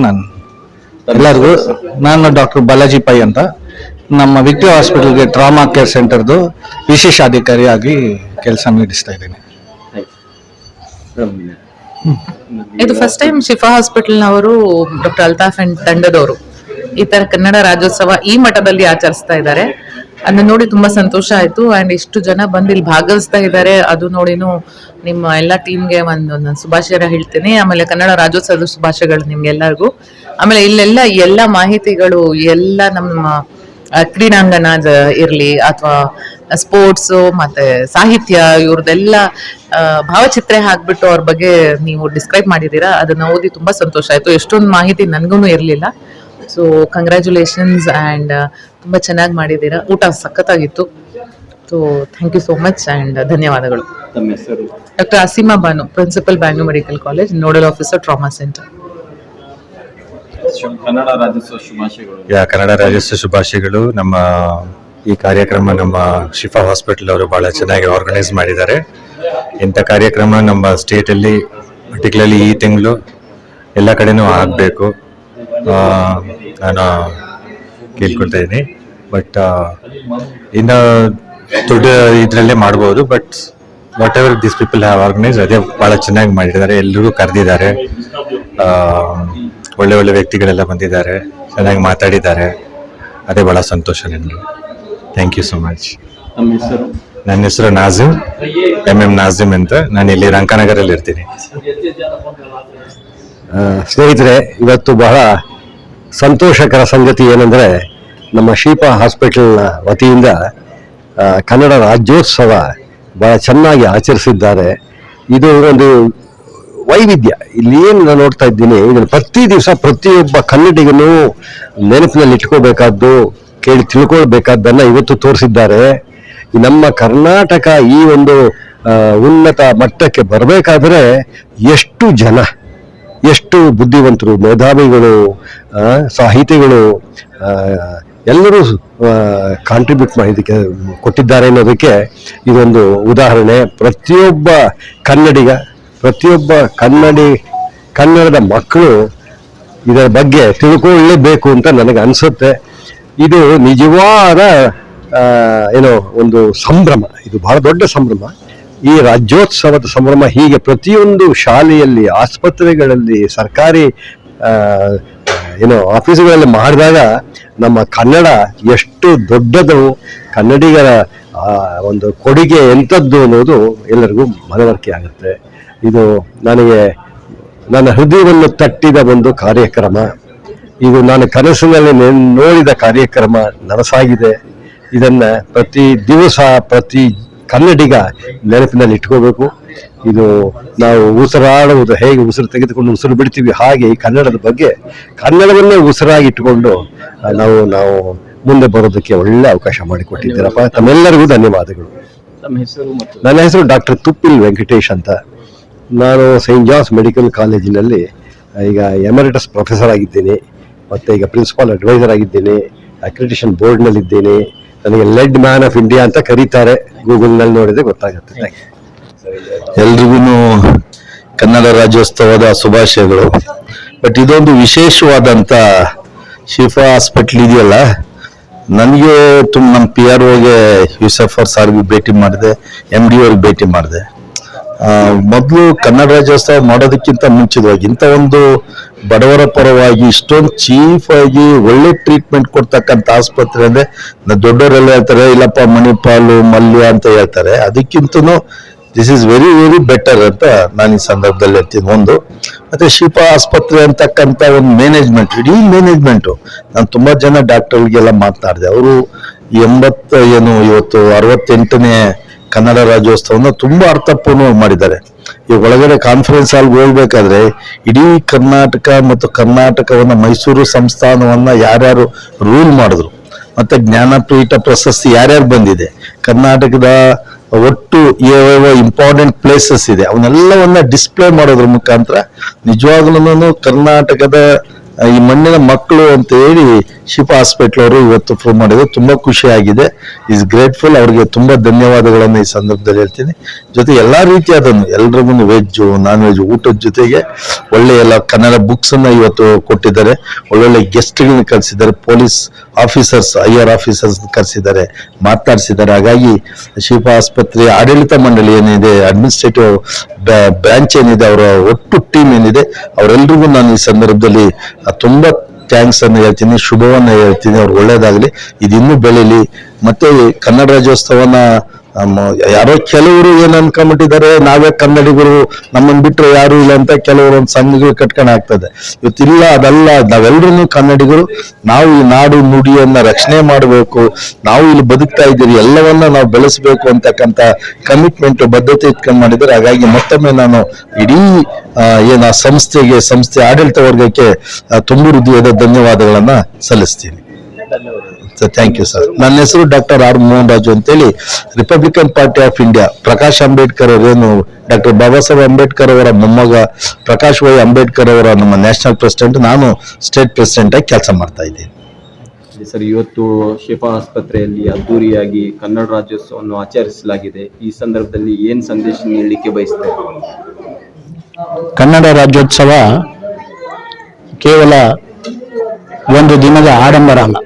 ಎಲ್ಲರಿಗೂ, ನಾನು ಡಾಕ್ಟರ್ ಬಾಲಾಜಿ ಪೈ ಅಂತ ನಮ್ಮ ವಿಕ್ಟರಿ ಹಾಸ್ಪಿಟಲ್ಗೆ ಟ್ರಾಮಾ ಕೇರ್ ಸೆಂಟರ್ದು ವಿಶೇಷಾಧಿಕಾರಿಯಾಗಿ ಕೆಲಸ ನಿರ್ವಹಿಸ್ತಾ ಇದ್ದೀನಿ. ಇದು ಫಸ್ಟ್ ಟೈಮ್ ಶಿಫಾ ಹಾಸ್ಪಿಟಲ್ನವರು ಡಾಕ್ಟರ್ ಅಲ್ತಾಫ್ ಅಂಡ್ ತಂಡದವರು ಈ ತರ ಕನ್ನಡ ರಾಜ್ಯೋತ್ಸವ ಈ ಮಠದಲ್ಲಿ ಆಚರಿಸ್ತಾ ಇದ್ದಾರೆ. ಅದನ್ನ ನೋಡಿ ತುಂಬಾ ಸಂತೋಷ ಆಯ್ತು. ಅಂಡ್ ಇಷ್ಟು ಜನ ಬಂದು ಇಲ್ಲಿ ಭಾಗವಹಿಸ್ತಾ ಇದ್ದಾರೆ, ಅದು ನೋಡಿನೂ ನಿಮ್ಮ ಎಲ್ಲ ಟೀಮ್ಗೆ ಒಂದು ಶುಭಾಶಯ ಹೇಳ್ತೀನಿ. ಆಮೇಲೆ ಕನ್ನಡ ರಾಜ್ಯೋತ್ಸವದ ಶುಭಾಶಯಗಳು ನಿಮ್ಗೆಲ್ಲರಿಗೂ. ಆಮೇಲೆ ಇಲ್ಲೆಲ್ಲ ಎಲ್ಲ ಮಾಹಿತಿಗಳು ಎಲ್ಲ ನಮ್ಮ ಕ್ರೀಡಾಂಗಣ ಇರ್ಲಿ ಅಥವಾ ಸ್ಪೋರ್ಟ್ಸ್ ಮತ್ತೆ ಸಾಹಿತ್ಯ ಇವ್ರದೆಲ್ಲ ಭಾವಚಿತ್ರ ಹಾಕ್ಬಿಟ್ಟು ಅವ್ರ ಬಗ್ಗೆ ನೀವು ಡಿಸ್ಕ್ರೈಬ್ ಮಾಡಿದೀರಾ, ಅದನ್ನ ಓದಿ ತುಂಬಾ ಸಂತೋಷ ಆಯ್ತು. ಎಷ್ಟೊಂದು ಮಾಹಿತಿ ನನ್ಗೂ ಇರ್ಲಿಲ್ಲ. ಸೊ ಕಂಗ್ರ್ಯಾಚುಲೇಷನ್ಸ್ ಅಂಡ್ ತುಂಬಾ ಚೆನ್ನಾಗಿ ಮಾಡಿದೀರಾ. ಊಟ ಸಖತ್ತಾಗಿತ್ತು. So thank you so much and ಧನ್ಯವಾದಗಳು. Doctor Asima Banu, principal Bangalore medical college, nodal officer, trauma centre. Kannada Rajyotsava ಶುಭಾಶಯಗಳು. ಕನ್ನಡ ರಾಜ್ಯೋತ್ಸವ ಶುಭಾಶಯಗಳು. ನಮ್ಮ ಈ ಕಾರ್ಯಕ್ರಮ ನಮ್ಮ ಶಿಫಾ ಹಾಸ್ಪಿಟಲ್ ಅವರು ಬಹಳ ಚೆನ್ನಾಗಿ ಆರ್ಗನೈಸ್ ಮಾಡಿದ್ದಾರೆ. ಇಂಥ ಕಾರ್ಯಕ್ರಮ ನಮ್ಮ ಸ್ಟೇಟಲ್ಲಿ ಪರ್ಟಿಕ್ಯುಲರ್ಲಿ ಈ ತಿಂಗಳು ಎಲ್ಲ ಕಡೆನೂ ಆಗಬೇಕು ನಾನು ಕೇಳ್ಕೊಳ್ತಾ ಇದ್ದೀನಿ. ಬಟ್ ಇನ್ನು ದೊಡ್ಡ ಇದರಲ್ಲೇ ಮಾಡ್ಬೋದು. But what ever this people have organise ಅದೇ ಭಾಳ ಚೆನ್ನಾಗಿ ಮಾಡಿದ್ದಾರೆ. ಎಲ್ಲರಿಗೂ ಕರೆದಿದ್ದಾರೆ, ಒಳ್ಳೆ ಒಳ್ಳೆ ವ್ಯಕ್ತಿಗಳೆಲ್ಲ ಬಂದಿದ್ದಾರೆ, ಚೆನ್ನಾಗಿ ಮಾತಾಡಿದ್ದಾರೆ. ಅದೇ ಭಾಳ ಸಂತೋಷ ನನಗೆ. Thank you so much. ನನ್ನ ಹೆಸರು ನಾಜಿಮ್, MM ನಾಜಿಮ್ ಅಂತ. ನಾನು ಇಲ್ಲಿ ರಂಕನಗರಲ್ಲಿ ಇರ್ತೀನಿ. ಸ್ನೇಹಿತರೆ, ಇವತ್ತು ಬಹಳ ಸಂತೋಷಕರ ಸಂಗತಿ ಏನಂದರೆ, ನಮ್ಮ ಶಿಫಾ ಹಾಸ್ಪಿಟಲ್ನ ವತಿಯಿಂದ ಕನ್ನಡ ರಾಜ್ಯೋತ್ಸವ ಬಹಳ ಚೆನ್ನಾಗಿ ಆಚರಿಸಿದ್ದಾರೆ. ಇದು ಒಂದು ವೈವಿಧ್ಯ. ಇಲ್ಲಿ ಏನು ನಾನು ನೋಡ್ತಾ ಇದ್ದೀನಿ, ಇದನ್ನು ಪ್ರತಿ ದಿವಸ ಪ್ರತಿಯೊಬ್ಬ ಕನ್ನಡಿಗನೂ ನೆನಪಿನಲ್ಲಿ ಇಟ್ಕೋಬೇಕಾದ್ದು, ಕೇಳಿ ತಿಳ್ಕೊಳ್ಬೇಕಾದ್ದನ್ನ ಇವತ್ತು ತೋರಿಸಿದ್ದಾರೆ. ನಮ್ಮ ಕರ್ನಾಟಕ ಈ ಒಂದು ಉನ್ನತ ಮಟ್ಟಕ್ಕೆ ಬರಬೇಕಾದ್ರೆ ಎಷ್ಟು ಜನ, ಎಷ್ಟು ಬುದ್ಧಿವಂತರು, ಮೇಧಾವಿಗಳು, ಸಾಹಿತಿಗಳು ಎಲ್ಲರೂ ಕಾಂಟ್ರಿಬ್ಯೂಟ್ ಇದಕ್ಕೆ ಕೊಟ್ಟಿದ್ದಾರೆ ಅನ್ನೋದಕ್ಕೆ ಇದೊಂದು ಉದಾಹರಣೆ. ಪ್ರತಿಯೊಬ್ಬ ಕನ್ನಡಿಗ, ಪ್ರತಿಯೊಬ್ಬ ಕನ್ನಡದ ಮಕ್ಕಳು ಇದರ ಬಗ್ಗೆ ತಿಳ್ಕೊಳ್ಳೇಬೇಕು ಅಂತ ನನಗೆ ಅನಿಸುತ್ತೆ. ಇದು ನಿಜವಾದ ಒಂದು ಸಂಭ್ರಮ. ಇದು ಬಹಳ ದೊಡ್ಡ ಸಂಭ್ರಮ. ಈ ರಾಜ್ಯೋತ್ಸವದ ಸಂಭ್ರಮ ಹೀಗೆ ಪ್ರತಿಯೊಂದು ಶಾಲೆಯಲ್ಲಿ, ಆಸ್ಪತ್ರೆಗಳಲ್ಲಿ, ಸರ್ಕಾರಿ ಆಫೀಸುಗಳಲ್ಲಿ ಮಾಡಿದಾಗ ನಮ್ಮ ಕನ್ನಡ ಎಷ್ಟು ದೊಡ್ಡದು, ಕನ್ನಡಿಗರ ಒಂದು ಕೊಡುಗೆ ಎಂಥದ್ದು ಅನ್ನೋದು ಎಲ್ಲರಿಗೂ ಮನವರಿಕೆ ಆಗುತ್ತೆ. ಇದು ನನಗೆ ನನ್ನ ಹೃದಯವನ್ನು ತಟ್ಟಿದ ಒಂದು ಕಾರ್ಯಕ್ರಮ. ಇದು ನಾನು ಕನಸಿನಲ್ಲಿ ನೋಡಿದ ಕಾರ್ಯಕ್ರಮ ನನಸಾಗಿದೆ. ಇದನ್ನ ಪ್ರತಿ ದಿವಸ ಪ್ರತಿ ಕನ್ನಡಿಗ ನೆನಪಿನಲ್ಲಿ ಇಟ್ಕೋಬೇಕು. ಇದು ನಾವು ಉಸಿರಾಡುವುದು ಹೇಗೆ ಉಸಿರು ತೆಗೆದುಕೊಂಡು ಉಸಿರು ಬಿಡ್ತೀವಿ, ಹಾಗೆ ಈ ಕನ್ನಡದ ಬಗ್ಗೆ, ಕನ್ನಡವನ್ನೇ ಉಸಿರಾಗಿ ಇಟ್ಟುಕೊಂಡು ನಾವು ಮುಂದೆ ಬರೋದಕ್ಕೆ ಒಳ್ಳೆ ಅವಕಾಶ ಮಾಡಿಕೊಟ್ಟಿದ್ದೀರಪ್ಪ. ತಮ್ಮೆಲ್ಲರಿಗೂ ಧನ್ಯವಾದಗಳು. ನನ್ನ ಹೆಸರು ಡಾಕ್ಟರ್ ತುಪ್ಪಿಲ್ ವೆಂಕಟೇಶ್ ಅಂತ. ನಾನು ಸೈಂಟ್ ಜಾನ್ಸ್ ಮೆಡಿಕಲ್ ಕಾಲೇಜಿನಲ್ಲಿ ಈಗ ಎಮರಿಟಸ್ ಪ್ರೊಫೆಸರ್ ಆಗಿದ್ದೀನಿ, ಮತ್ತು ಈಗ ಪ್ರಿನ್ಸಿಪಾಲ್ ಅಡ್ವೈಸರ್ ಆಗಿದ್ದೀನಿ, ಅಕ್ರಿಡಿಟೇಷನ್ ಬೋರ್ಡ್ನಲ್ಲಿದ್ದೀನಿ. ನನಗೆ ಲೆಡ್ ಮ್ಯಾನ್ ಆಫ್ ಇಂಡಿಯಾ ಅಂತ ಕರೀತಾರೆ, ಗೂಗಲ್ನಲ್ಲಿ ನೋಡಿದ್ರೆ ಗೊತ್ತಾಗುತ್ತೆ. ಎಲ್ರಿಗೂ ಕನ್ನಡ ರಾಜ್ಯೋತ್ಸವದ ಶುಭಾಶಯಗಳು. ಬಟ್ ಇದೊಂದು ವಿಶೇಷವಾದಂಥ ಶಿಫಾ ಹಾಸ್ಪಿಟ್ಲ್ ಇದೆಯಲ್ಲ, ನನಗೆ ನಮ್ಮ PROಗೆ ಯೂಸಫರ್ ಸಾರ್ಗೆ ಭೇಟಿ ಮಾಡಿದೆ, MD ಅವ್ರಿಗೆ ಭೇಟಿ ಮಾಡಿದೆ. ಮೊದಲು ಕನ್ನಡ ರಾಜ್ಯೋತ್ಸವ ಮಾಡೋದಕ್ಕಿಂತ ಮುಂಚಿತವಾಗಿ ಇಂಥ ಒಂದು ಬಡವರ ಪರವಾಗಿ ಇಷ್ಟೊಂದು ಚೀಫ್ ಆಗಿ ಒಳ್ಳೆ ಟ್ರೀಟ್ಮೆಂಟ್ ಕೊಡ್ತಕ್ಕಂಥ ಆಸ್ಪತ್ರೆ ಅಂದ್ರೆ ದೊಡ್ಡವರೆಲ್ಲ ಹೇಳ್ತಾರೆ, ಇಲ್ಲಪ್ಪ ಮಣಿಪಾಲು, ಮಲ್ಯ ಅಂತ ಹೇಳ್ತಾರೆ. ಅದಕ್ಕಿಂತನೂ this is very very better ಅಂತ ನಾನು ಈ ಸಂದರ್ಭದಲ್ಲಿ ಹೇಳ್ತೀನಿ. ಒಂದು ಮತ್ತೆ ಶಿಫಾ ಆಸ್ಪತ್ರೆ ಅಂತಕ್ಕಂಥ ಒಂದು ಮ್ಯಾನೇಜ್ಮೆಂಟ್, ಇಡೀ ಮ್ಯಾನೇಜ್ಮೆಂಟು, ನಾನು ತುಂಬಾ ಜನ ಡಾಕ್ಟರ್ಗಳಿಗೆಲ್ಲ ಮಾತನಾಡಿದೆ. ಅವರು ಇವತ್ತು 68ನೇ ಕನ್ನಡ ರಾಜ್ಯೋತ್ಸವನ ತುಂಬಾ ಅರ್ಥಪೂರ್ಣವಾಗಿ ಮಾಡಿದ್ದಾರೆ. ಈ ಒಳಗಡೆ ಕಾನ್ಫರೆನ್ಸ್ ಹಾಲ್ಗೆ ಹೋಗ್ಬೇಕಾದ್ರೆ ಇಡೀ ಕರ್ನಾಟಕ ಮತ್ತು ಕರ್ನಾಟಕವನ್ನ, ಮೈಸೂರು ಸಂಸ್ಥಾನವನ್ನ ಯಾರ್ಯಾರು ರೂಲ್ ಮಾಡಿದ್ರು, ಮತ್ತೆ ಜ್ಞಾನಪೀಠ ಪ್ರಶಸ್ತಿ ಯಾರ್ಯಾರು ಬಂದಿದೆ, ಕರ್ನಾಟಕದ ಒಟ್ಟು ಯಾವ ಇಂಪಾರ್ಟೆಂಟ್ ಪ್ಲೇಸಸ್ ಇದೆ ಅವನ್ನೆಲ್ಲವನ್ನ ಡಿಸ್ಪ್ಲೇ ಮಾಡೋದ್ರ ಮುಖಾಂತರ ನಿಜವಾಗ್ಲೂ ಕರ್ನಾಟಕದ ಈ ಮಣ್ಣಿನ ಮಕ್ಕಳು ಅಂತ ಹೇಳಿ ಶಿಫಾ ಹಾಸ್ಪಿಟಲ್ ಅವರು ಇವತ್ತು ಪ್ರೂವ್ ಮಾಡಿದ್ರು. ತುಂಬಾ ಖುಷಿ ಆಗಿದೆ. Is grateful. ಅವ್ರಿಗೆ ತುಂಬಾ ಧನ್ಯವಾದಗಳನ್ನ ಈ ಸಂದರ್ಭದಲ್ಲಿ ಹೇಳ್ತೀನಿ. ಜೊತೆ ಎಲ್ಲಾ ರೀತಿಯಾದನ್ನು ಎಲ್ರಿಗೂ ವೆಜ್ ನಾನ್ ವೆಜ್ ಊಟದ ಜೊತೆಗೆ ಒಳ್ಳೆ ಎಲ್ಲ ಕನ್ನಡ ಬುಕ್ಸ್ ಅನ್ನ ಇವತ್ತು ಕೊಟ್ಟಿದ್ದಾರೆ. ಒಳ್ಳೊಳ್ಳೆ ಗೆಸ್ಟ್ಗಳನ್ನ ಕರೆಸಿದ್ದಾರೆ. ಪೊಲೀಸ್ ಆಫೀಸರ್ಸ್, ಐಆರ್ ಆಫೀಸರ್ಸ್ ಕರೆಸಿದ್ದಾರೆ, ಮಾತನಾಡಿಸಿದ್ದಾರೆ. ಹಾಗಾಗಿ ಶಿಫಾ ಆಸ್ಪತ್ರೆ ಆಡಳಿತ ಮಂಡಳಿ ಏನಿದೆ, ಅಡ್ಮಿನಿಸ್ಟ್ರೇಟಿವ್ ಬ್ರಾಂಚ್ ಏನಿದೆ, ಅವರ ಒಟ್ಟು ಟೀಮ್ ಏನಿದೆ, ಅವರೆಲ್ರಿಗೂ ನಾನು ಈ ಸಂದರ್ಭದಲ್ಲಿ ತುಂಬಾ ಥ್ಯಾಂಕ್ಸ್ ಅನ್ನು ಹೇಳ್ತೀನಿ, ಶುಭವನ್ನ ಹೇಳ್ತೀನಿ. ಅವ್ರು ಒಳ್ಳೇದಾಗ್ಲಿ, ಇದು ಇನ್ನೂ ಬೆಳೀಲಿ. ಮತ್ತೆ ಕನ್ನಡ ರಾಜ್ಯೋತ್ಸವನ ಯಾರೋ ಕೆಲವರು ಏನ್ ಅನ್ಕೊಂಡ್ಬಿಟ್ಟಿದ್ದಾರೆ, ನಾವೇ ಕನ್ನಡಿಗರು, ನಮ್ಮನ್ ಬಿಟ್ರೆ ಯಾರು ಇಲ್ಲ ಅಂತ ಕೆಲವರು ಒಂದು ಸಂಘಗಳು ಕಟ್ಕೊಂಡು ಆಗ್ತದೆ. ಇವತ್ತಿಲ್ಲ, ಅದಲ್ಲ. ನಾವೆಲ್ಲರೂ ಕನ್ನಡಿಗರು. ನಾವು ಈ ನಾಡು ನುಡಿಯನ್ನ ರಕ್ಷಣೆ ಮಾಡಬೇಕು, ನಾವು ಇಲ್ಲಿ ಬದುಕ್ತಾ ಇದ್ದೀರಿ, ಎಲ್ಲವನ್ನ ನಾವು ಬೆಳೆಸಬೇಕು ಅಂತಕ್ಕಂಥ ಕಮಿಟ್ಮೆಂಟ್, ಬದ್ಧತೆ ಇಟ್ಕೊಂಡು ಮಾಡಿದ್ದಾರೆ. ಹಾಗಾಗಿ ಮತ್ತೊಮ್ಮೆ ನಾನು ಇಡೀ ಸಂಸ್ಥೆ ಆಡಳಿತ ವರ್ಗಕ್ಕೆ ತುಂಬು ಹೃದಯದ ಧನ್ಯವಾದಗಳನ್ನ ಸಲ್ಲಿಸ್ತೀನಿ. Thank you sir. ನನ್ನ ಹೆಸರು ಡಾಕ್ಟರ್ ಆರ್ ಮೋಹನ್ ರಾಜು ಅಂತೇಳಿ, Republican party of India, Prakash Ambedkar ಅವರೇನು ಡಾಕ್ಟರ್ ಬಾಬಾ ಸಾಹೇಬ್ ಅಂಬೇಡ್ಕರ್ ಅವರ ಮೊಮ್ಮಗ ಪ್ರಕಾಶ್ ವೈ ಅಂಬೇಡ್ಕರ್ ಅವರ ನಮ್ಮ ನ್ಯಾಷನಲ್ ಪ್ರೆಸಿಡೆಂಟ್, ನಾನು ಸ್ಟೇಟ್ ಪ್ರೆಸಿಡೆಂಟ್ ಆಗಿ ಕೆಲಸ ಮಾಡ್ತಾ ಇದ್ದೀನಿ. ಸರ್, ಇವತ್ತು ಶಿಫಾ ಆಸ್ಪತ್ರೆಯಲ್ಲಿ ಅದ್ದೂರಿಯಾಗಿ ಕನ್ನಡ ರಾಜ್ಯೋತ್ಸವವನ್ನು ಆಚರಿಸಲಾಗಿದೆ. ಈ ಸಂದರ್ಭದಲ್ಲಿ ಏನ್ ಸಂದೇಶ ನೀಡಲಿಕ್ಕೆ ಬಯಸ್ತಾರೆ? ಕನ್ನಡ ರಾಜ್ಯೋತ್ಸವ ಕೇವಲ ಒಂದು ದಿನದ ಆಡಂಬರ ಅಲ್ಲ.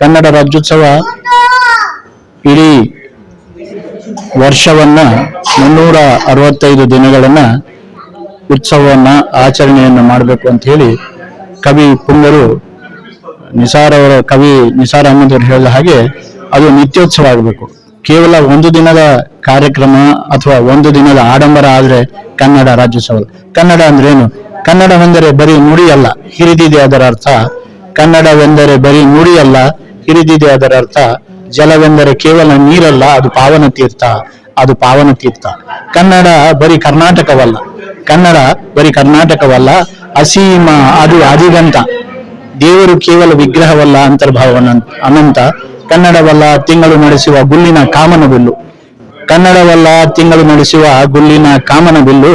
ಕನ್ನಡ ರಾಜ್ಯೋತ್ಸವ ಇಡೀ ವರ್ಷವನ್ನ 365 ದಿನಗಳನ್ನ ಉತ್ಸವವನ್ನ ಆಚರಣೆಯನ್ನು ಮಾಡಬೇಕು ಅಂತ ಹೇಳಿ ಕವಿ ಪುಂಗರು ಕವಿ ನಿಸಾರ್ ಅಹಮದ್ ಅವರು ಹೇಳಿದ ಹಾಗೆ ಅದು ನಿತ್ಯೋತ್ಸವ ಆಗಬೇಕು. ಕೇವಲ ಒಂದು ದಿನದ ಕಾರ್ಯಕ್ರಮ ಅಥವಾ ಒಂದು ದಿನದ ಆಡಂಬರ ಆದ್ರೆ ಕನ್ನಡ ರಾಜ್ಯೋತ್ಸವ. ಕನ್ನಡ ಅಂದ್ರೇನು? ಕನ್ನಡವೆಂದರೆ ಬರೀ ನುಡಿಯಲ್ಲ, ಹಿರಿದಿದೆ ಅದರ ಅರ್ಥ. ಕನ್ನಡವೆಂದರೆ ಬರೀ ನುಡಿಯಲ್ಲ, ಹಿರಿದಿದೆ ಅದರ ಅರ್ಥ. ಜಲವೆಂದರೆ ಕೇವಲ ನೀರಲ್ಲ, ಅದು ಪಾವನ ತೀರ್ಥ. ಕನ್ನಡ ಬರೀ ಕರ್ನಾಟಕವಲ್ಲ, ಅಸೀಮ, ಅದು ಅಧಿಗಂತ. ದೇವರು ಕೇವಲ ವಿಗ್ರಹವಲ್ಲ, ಅಂತರ್ಭಾವನ ಅನಂತ. ಕನ್ನಡವಲ್ಲ ತಿಂಗಳು ನಡೆಸುವ ಗುಲ್ಲಿನ ಕಾಮನಬಿಲ್ಲು.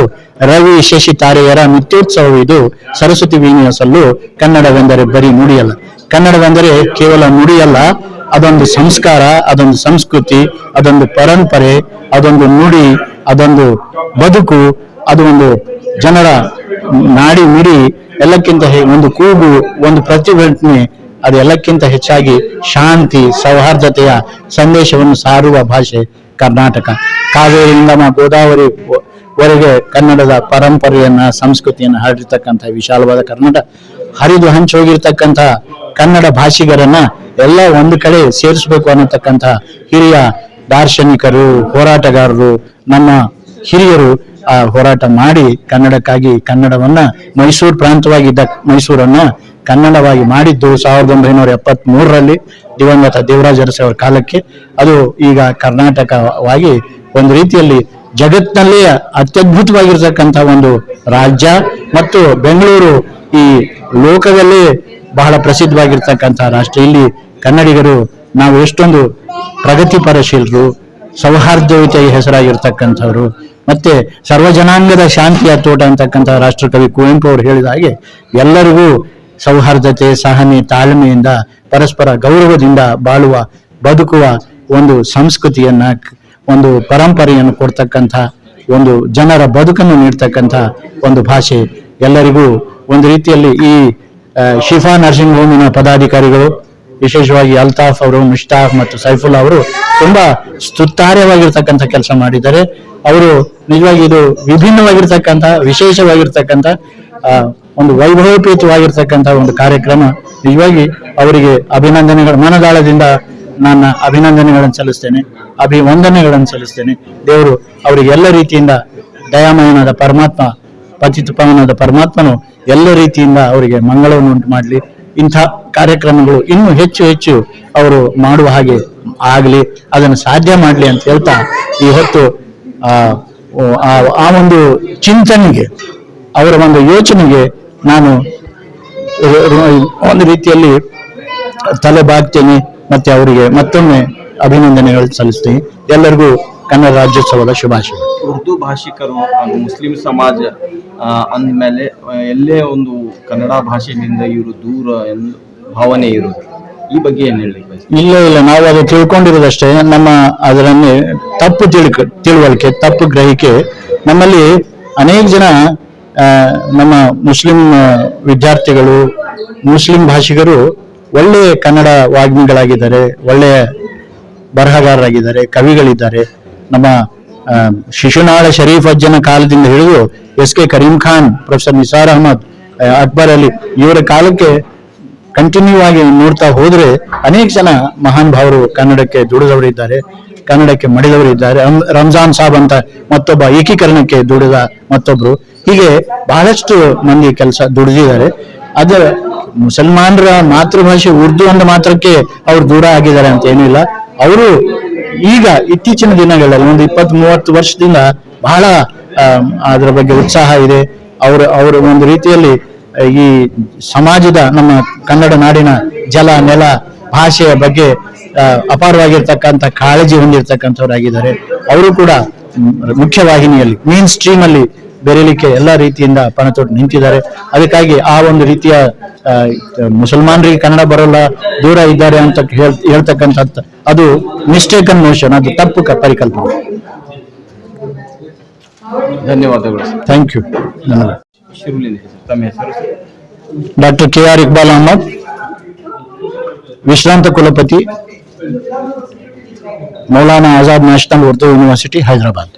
ರವಿ ಶಶಿ ತಾರೆಯರ ನಿತ್ಯೋತ್ಸವವಿದು, ಸರಸ್ವತಿ ವೀಣೆಯ ಸಲ್ಲು. ಕನ್ನಡವೆಂದರೆ ಬರೀ ನುಡಿಯಲ್ಲ. ಕನ್ನಡವೆಂದರೆ ಕೇವಲ ನುಡಿಯಲ್ಲ, ಅದೊಂದು ಸಂಸ್ಕಾರ, ಅದೊಂದು ಸಂಸ್ಕೃತಿ, ಅದೊಂದು ಪರಂಪರೆ, ಅದೊಂದು ನುಡಿ, ಅದೊಂದು ಬದುಕು, ಅದು ಒಂದು ಜನರ ನಾಡಿ ಮಿಡಿ, ಎಲ್ಲಕ್ಕಿಂತ ಒಂದು ಕೂಗು, ಒಂದು ಪ್ರತಿಭಟನೆ, ಅದೆಲ್ಲಕ್ಕಿಂತ ಹೆಚ್ಚಾಗಿ ಶಾಂತಿ, ಸೌಹಾರ್ದತೆಯ ಸಂದೇಶವನ್ನು ಸಾರುವ ಭಾಷೆ ಕರ್ನಾಟಕ. ಕಾವೇರಿಯಿಂದ ಗೋದಾವರಿ ವರೆಗೆ ಕನ್ನಡದ ಪರಂಪರೆಯನ್ನ, ಸಂಸ್ಕೃತಿಯನ್ನ ಹರಡಿರ್ತಕ್ಕಂಥ ವಿಶಾಲವಾದ ಕರ್ನಾಟಕ, ಹರಿದು ಹಂಚೋಗಿರ್ತಕ್ಕಂಥ ಕನ್ನಡ ಭಾಷಿಗರನ್ನ ಎಲ್ಲ ಒಂದು ಕಡೆ ಸೇರಿಸಬೇಕು ಅನ್ನತಕ್ಕಂಥ ಹಿರಿಯ ದಾರ್ಶನಿಕರು, ಹೋರಾಟಗಾರರು, ನಮ್ಮ ಹಿರಿಯರು ಹೋರಾಟ ಮಾಡಿ ಕನ್ನಡಕ್ಕಾಗಿ ಕನ್ನಡವನ್ನ ಮೈಸೂರು ಪ್ರಾಂತವಾಗಿದ್ದ ಮೈಸೂರನ್ನ ಕನ್ನಡವಾಗಿ ಮಾಡಿದ್ದು 1973ರಲ್ಲಿ ದಿವಂಗತ ದೇವರಾಜ ಅರಸು ಅವರ ಕಾಲಕ್ಕೆ. ಅದು ಈಗ ಕರ್ನಾಟಕವಾಗಿ ಒಂದು ರೀತಿಯಲ್ಲಿ ಜಗತ್ತಿನಲ್ಲೇ ಅತ್ಯದ್ಭುತವಾಗಿರ್ತಕ್ಕಂಥ ಒಂದು ರಾಜ್ಯ. ಮತ್ತು ಬೆಂಗಳೂರು ಈ ಲೋಕದಲ್ಲೇ ಬಹಳ ಪ್ರಸಿದ್ಧವಾಗಿರ್ತಕ್ಕಂಥ ರಾಷ್ಟ್ರ. ಇಲ್ಲಿ ಕನ್ನಡಿಗರು ನಾವು ಎಷ್ಟೊಂದು ಪ್ರಗತಿಪರಶೀಲರು, ಸೌಹಾರ್ದಯುತೆಗೆ ಹೆಸರಾಗಿರ್ತಕ್ಕಂಥವ್ರು, ಮತ್ತೆ ಸರ್ವಜನಾಂಗದ ಶಾಂತಿಯ ತೋಟ ಅಂತಕ್ಕಂಥ ರಾಷ್ಟ್ರಕವಿ ಕುವೆಂಪು ಅವರು ಹೇಳಿದ ಹಾಗೆ ಎಲ್ಲರಿಗೂ ಸೌಹಾರ್ದತೆ, ಸಹನೆ, ತಾಳ್ಮೆಯಿಂದ, ಪರಸ್ಪರ ಗೌರವದಿಂದ ಬಾಳುವ, ಬದುಕುವ ಒಂದು ಸಂಸ್ಕೃತಿಯನ್ನ, ಒಂದು ಪರಂಪರೆಯನ್ನು ಕೊಡ್ತಕ್ಕಂಥ, ಒಂದು ಜನರ ಬದುಕನ್ನು ನೀಡ್ತಕ್ಕಂಥ ಒಂದು ಭಾಷೆ. ಎಲ್ಲರಿಗೂ ಒಂದು ರೀತಿಯಲ್ಲಿ ಈ ಶಿಫಾ ನರ್ಸಿಂಗ್ ಹೋಮಿನ ಪದಾಧಿಕಾರಿಗಳು, ವಿಶೇಷವಾಗಿ ಅಲ್ತಾಫ್ ಅವರು, ಮುಷ್ತಾಕ್ ಮತ್ತು ಸೈಫುಲ್ಲಾ ಅವರು ತುಂಬಾ ಸ್ತುತ್ಯಾರ್ಹವಾಗಿರ್ತಕ್ಕಂಥ ಕೆಲಸ ಮಾಡಿದ್ದಾರೆ. ಅವರು ನಿಜವಾಗಿ ಇದು ವಿಭಿನ್ನವಾಗಿರ್ತಕ್ಕಂಥ, ವಿಶೇಷವಾಗಿರ್ತಕ್ಕಂಥ, ಒಂದು ವೈಭವಪೇತವಾಗಿರ್ತಕ್ಕಂಥ ಒಂದು ಕಾರ್ಯಕ್ರಮ. ನಿಜವಾಗಿ ಅವರಿಗೆ ಅಭಿನಂದನೆಗಳು, ಮನದಾಳದಿಂದ ನನ್ನ ಅಭಿನಂದನೆಗಳನ್ನು ಸಲ್ಲಿಸ್ತೇನೆ. ಅಭಿವಂದನೆಗಳನ್ನು ಸಲ್ಲಿಸ್ತೇನೆ. ದೇವರು ಅವರಿಗೆ ಎಲ್ಲ ರೀತಿಯಿಂದ ದಯಾಮಯನಾದ ಪರಮಾತ್ಮ, ಪತಿತ ಪಾವನಾದ ಪರಮಾತ್ಮನು ಎಲ್ಲ ರೀತಿಯಿಂದ ಅವರಿಗೆ ಮಂಗಳವನ್ನು ಉಂಟು ಮಾಡಲಿ. ಇಂಥ ಕಾರ್ಯಕ್ರಮಗಳು ಇನ್ನೂ ಹೆಚ್ಚು ಹೆಚ್ಚು ಅವರು ಮಾಡುವ ಹಾಗೆ ಆಗಲಿ, ಅದನ್ನು ಸಾಧ್ಯ ಮಾಡಲಿ ಅಂತ ಹೇಳ್ತಾ ಈ ಹೊತ್ತು ಆ ಒಂದು ಚಿಂತನೆಗೆ, ಅವರ ಒಂದು ಯೋಚನೆಗೆ ನಾನು ಒಂದು ರೀತಿಯಲ್ಲಿ ತಲೆ ಬಾಗ್ತೇನೆ. ಮತ್ತೆ ಅವರಿಗೆ ಮತ್ತೊಮ್ಮೆ ಅಭಿನಂದನೆಗಳು ಸಲ್ಲಿಸ್ತೀನಿ. ಎಲ್ಲರಿಗೂ ಕನ್ನಡ ರಾಜ್ಯೋತ್ಸವದ ಶುಭಾಶಯ. ಉರ್ದು ಭಾಷಿಕರು ಹಾಗೂ ಮುಸ್ಲಿಂ ಸಮಾಜ ಅಂದಮೇಲೆ ಎಲ್ಲೇ ಒಂದು ಕನ್ನಡ ಭಾಷೆಯಿಂದ ಇವರು ದೂರ ಎಂದು ಭಾವನೆ ಇರುವುದು, ಈ ಬಗ್ಗೆ ಏನು ಹೇಳಲಿಕ್ಕೆ? ಇಲ್ಲ, ನಾವು ಅದು ತಿಳ್ಕೊಂಡಿರೋದಷ್ಟೇ. ನಮ್ಮ ಅದರಲ್ಲಿ ತಪ್ಪು ತಿಳುವಳಿಕೆ, ತಪ್ಪು ಗ್ರಹಿಕೆ ನಮ್ಮಲ್ಲಿ ಅನೇಕ ಜನ ನಮ್ಮ ಮುಸ್ಲಿಂ ವಿದ್ಯಾರ್ಥಿಗಳು, ಮುಸ್ಲಿಂ ಭಾಷಿಗರು ಒಳ್ಳೆಯ ಕನ್ನಡ ವಾಗ್ಮಿಗಳಾಗಿದ್ದಾರೆ, ಒಳ್ಳೆಯ ಬರಹಗಾರರಾಗಿದ್ದಾರೆ, ಕವಿಗಳಿದ್ದಾರೆ. ನಮ್ಮ ಶಿಶುನಾಳ ಶರೀಫ್ ಅಜ್ಜನ ಕಾಲದಿಂದ ಹಿಡಿದು S K Karim Khan, professor Nisar Ahmed, Akbar Ali, ಇವರ ಕಾಲಕ್ಕೆ ಕಂಟಿನ್ಯೂ ಆಗಿ ನೋಡ್ತಾ ಹೋದ್ರೆ ಅನೇಕ ಜನ ಮಹಾನ್ ಭಾವರು ಕನ್ನಡಕ್ಕೆ ದುಡಿದವರಿದ್ದಾರೆ, ಕನ್ನಡಕ್ಕೆ ಮಡಿದವರಿದ್ದಾರೆ. ರಂಜಾನ್ ಸಾಬ್ ಅಂತ ಮತ್ತೊಬ್ಬ ಏಕೀಕರಣಕ್ಕೆ ದುಡಿದ ಮತ್ತೊಬ್ರು, ಹೀಗೆ ಬಹಳಷ್ಟು ಮಂದಿ ಕೆಲಸ ದುಡಿದಿದ್ದಾರೆ. ಅದು ಮುಸಲ್ಮಾನರ ಮಾತೃಭಾಷೆ ಉರ್ದು ಅಂದ ಮಾತ್ರಕ್ಕೆ ಅವ್ರು ದೂರ ಆಗಿದ್ದಾರೆ ಅಂತ ಏನಿಲ್ಲ. ಅವರು ಈಗ ಇತ್ತೀಚಿನ ದಿನಗಳಲ್ಲಿ ಒಂದು 20-30 ವರ್ಷದಿಂದ ಬಹಳ ಅದರ ಬಗ್ಗೆ ಉತ್ಸಾಹ ಇದೆ. ಅವರ ಒಂದು ರೀತಿಯಲ್ಲಿ ಈ ಸಮಾಜದ, ನಮ್ಮ ಕನ್ನಡ ನಾಡಿನ ಜಲ, ನೆಲ, ಭಾಷೆಯ ಬಗ್ಗೆ ಅಪಾರವಾಗಿರ್ತಕ್ಕಂಥ ಕಾಳಜಿ ಹೊಂದಿರತಕ್ಕಂಥವರಾಗಿದ್ದಾರೆ. ಅವರು ಕೂಡ ಮುಖ್ಯವಾಹಿನಿಯಲ್ಲಿ, ಮೇನ್ ಸ್ಟ್ರೀಮ್ ಅಲ್ಲಿ ಬೆರೀಲಿಕ್ಕೆ ಎಲ್ಲ ರೀತಿಯಿಂದ ಪಣ ತೊಟ್ಟು ನಿಂತಿದ್ದಾರೆ. ಅದಕ್ಕಾಗಿ ಆ ಒಂದು ರೀತಿಯ ಮುಸಲ್ಮಾನರಿಗೆ ಕನ್ನಡ ಬರೋಲ್ಲ, ದೂರ ಇದ್ದಾರೆ ಅಂತ ಹೇಳ್ತಕ್ಕಂಥದ್ದು ಅದು ಮಿಸ್ಟೇಕನ್ ನೋಷನ್, ಅದು ತಪ್ಪು ಪರಿಕಲ್ಪನೆ. ಧನ್ಯವಾದಗಳು. Thank you. ತಮ್ಮ ಹೆಸರು? ಡಾಕ್ಟರ್ KR ಇಕ್ಬಾಲ್ ಅಹಮದ್, ವಿಶ್ರಾಂತ ಕುಲಪತಿ, ಮೌಲಾನಾ ಆಜಾದ್ ನ್ಯಾಷನಲ್ ಉರ್ದು ಯೂನಿವರ್ಸಿಟಿ, ಹೈದರಾಬಾದ್.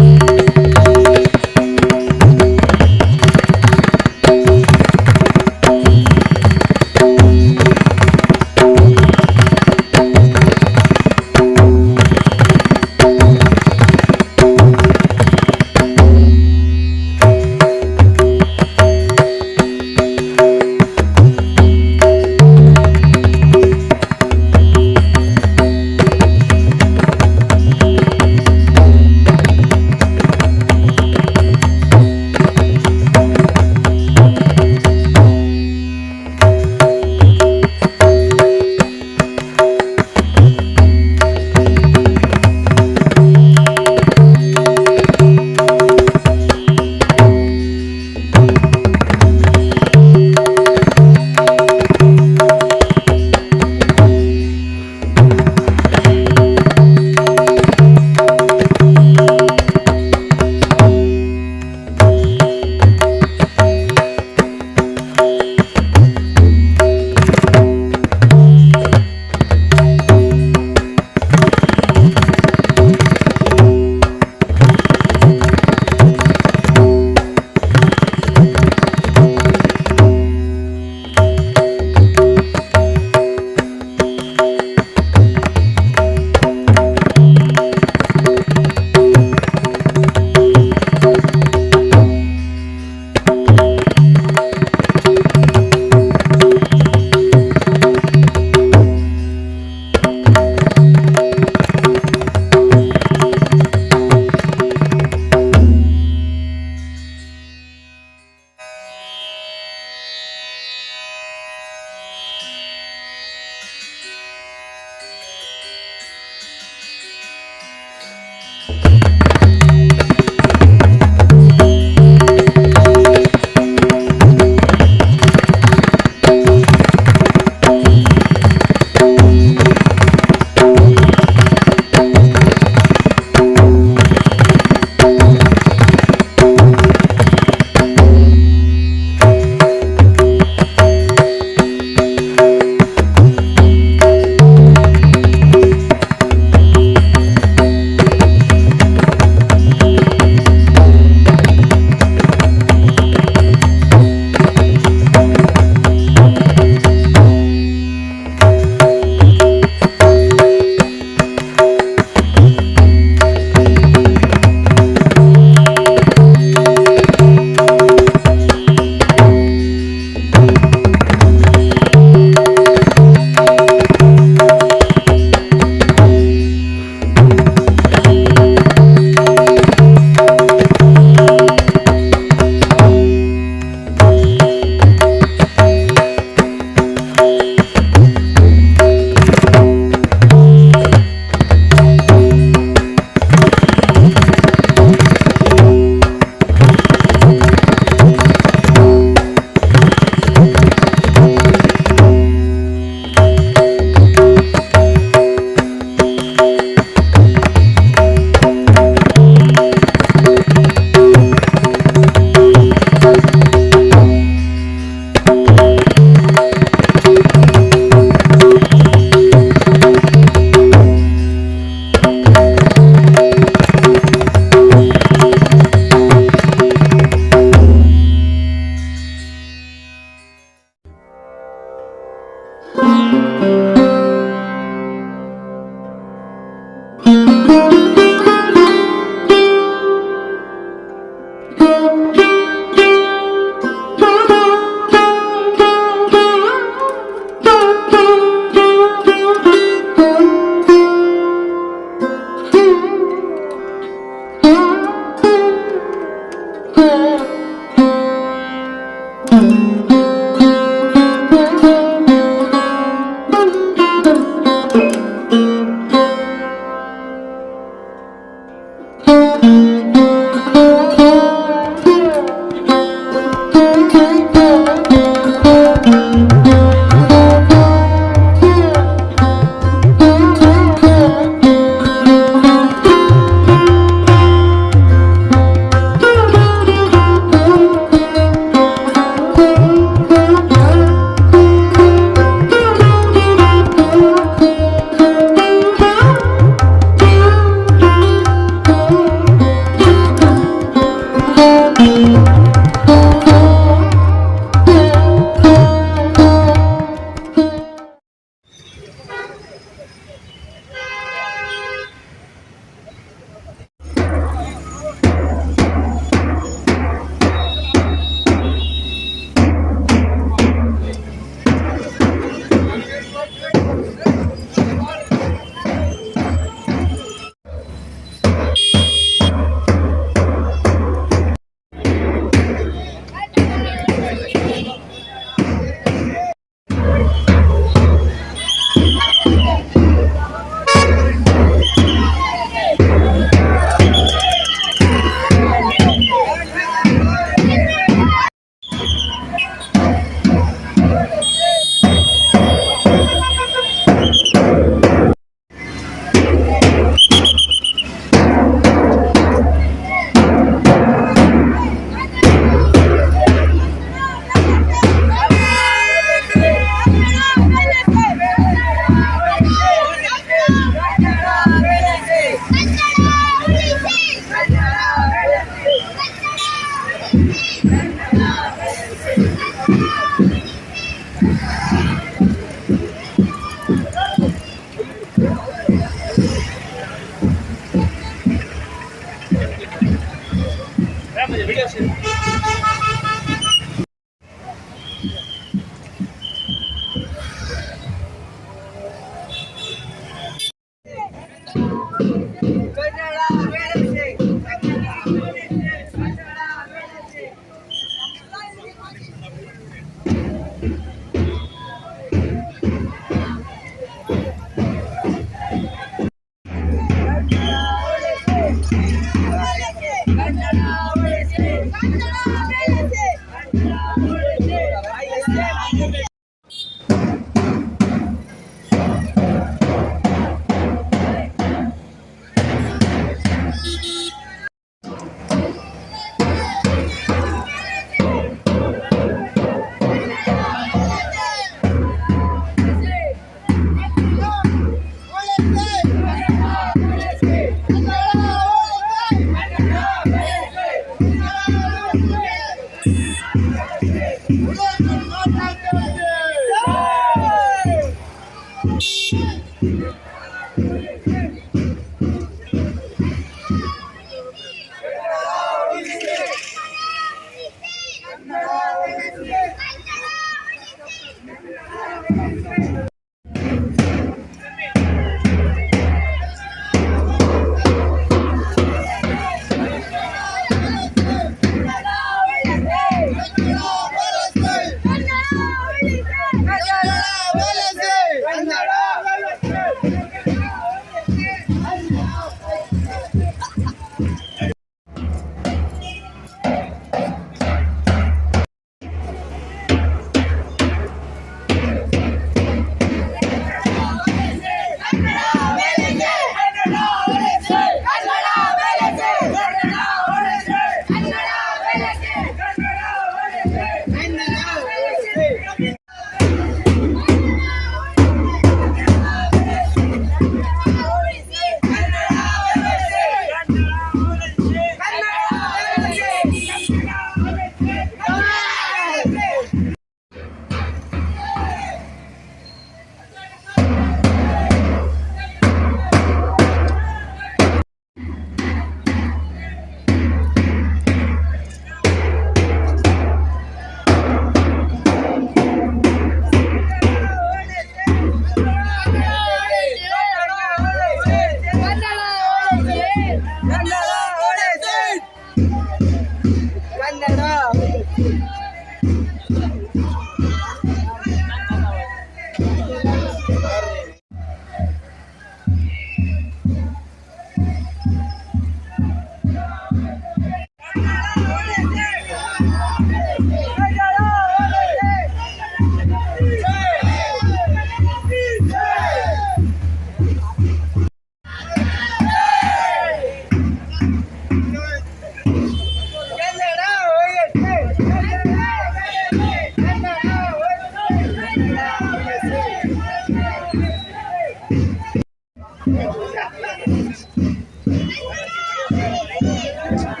ಧನ್ಯವಾದಗಳು.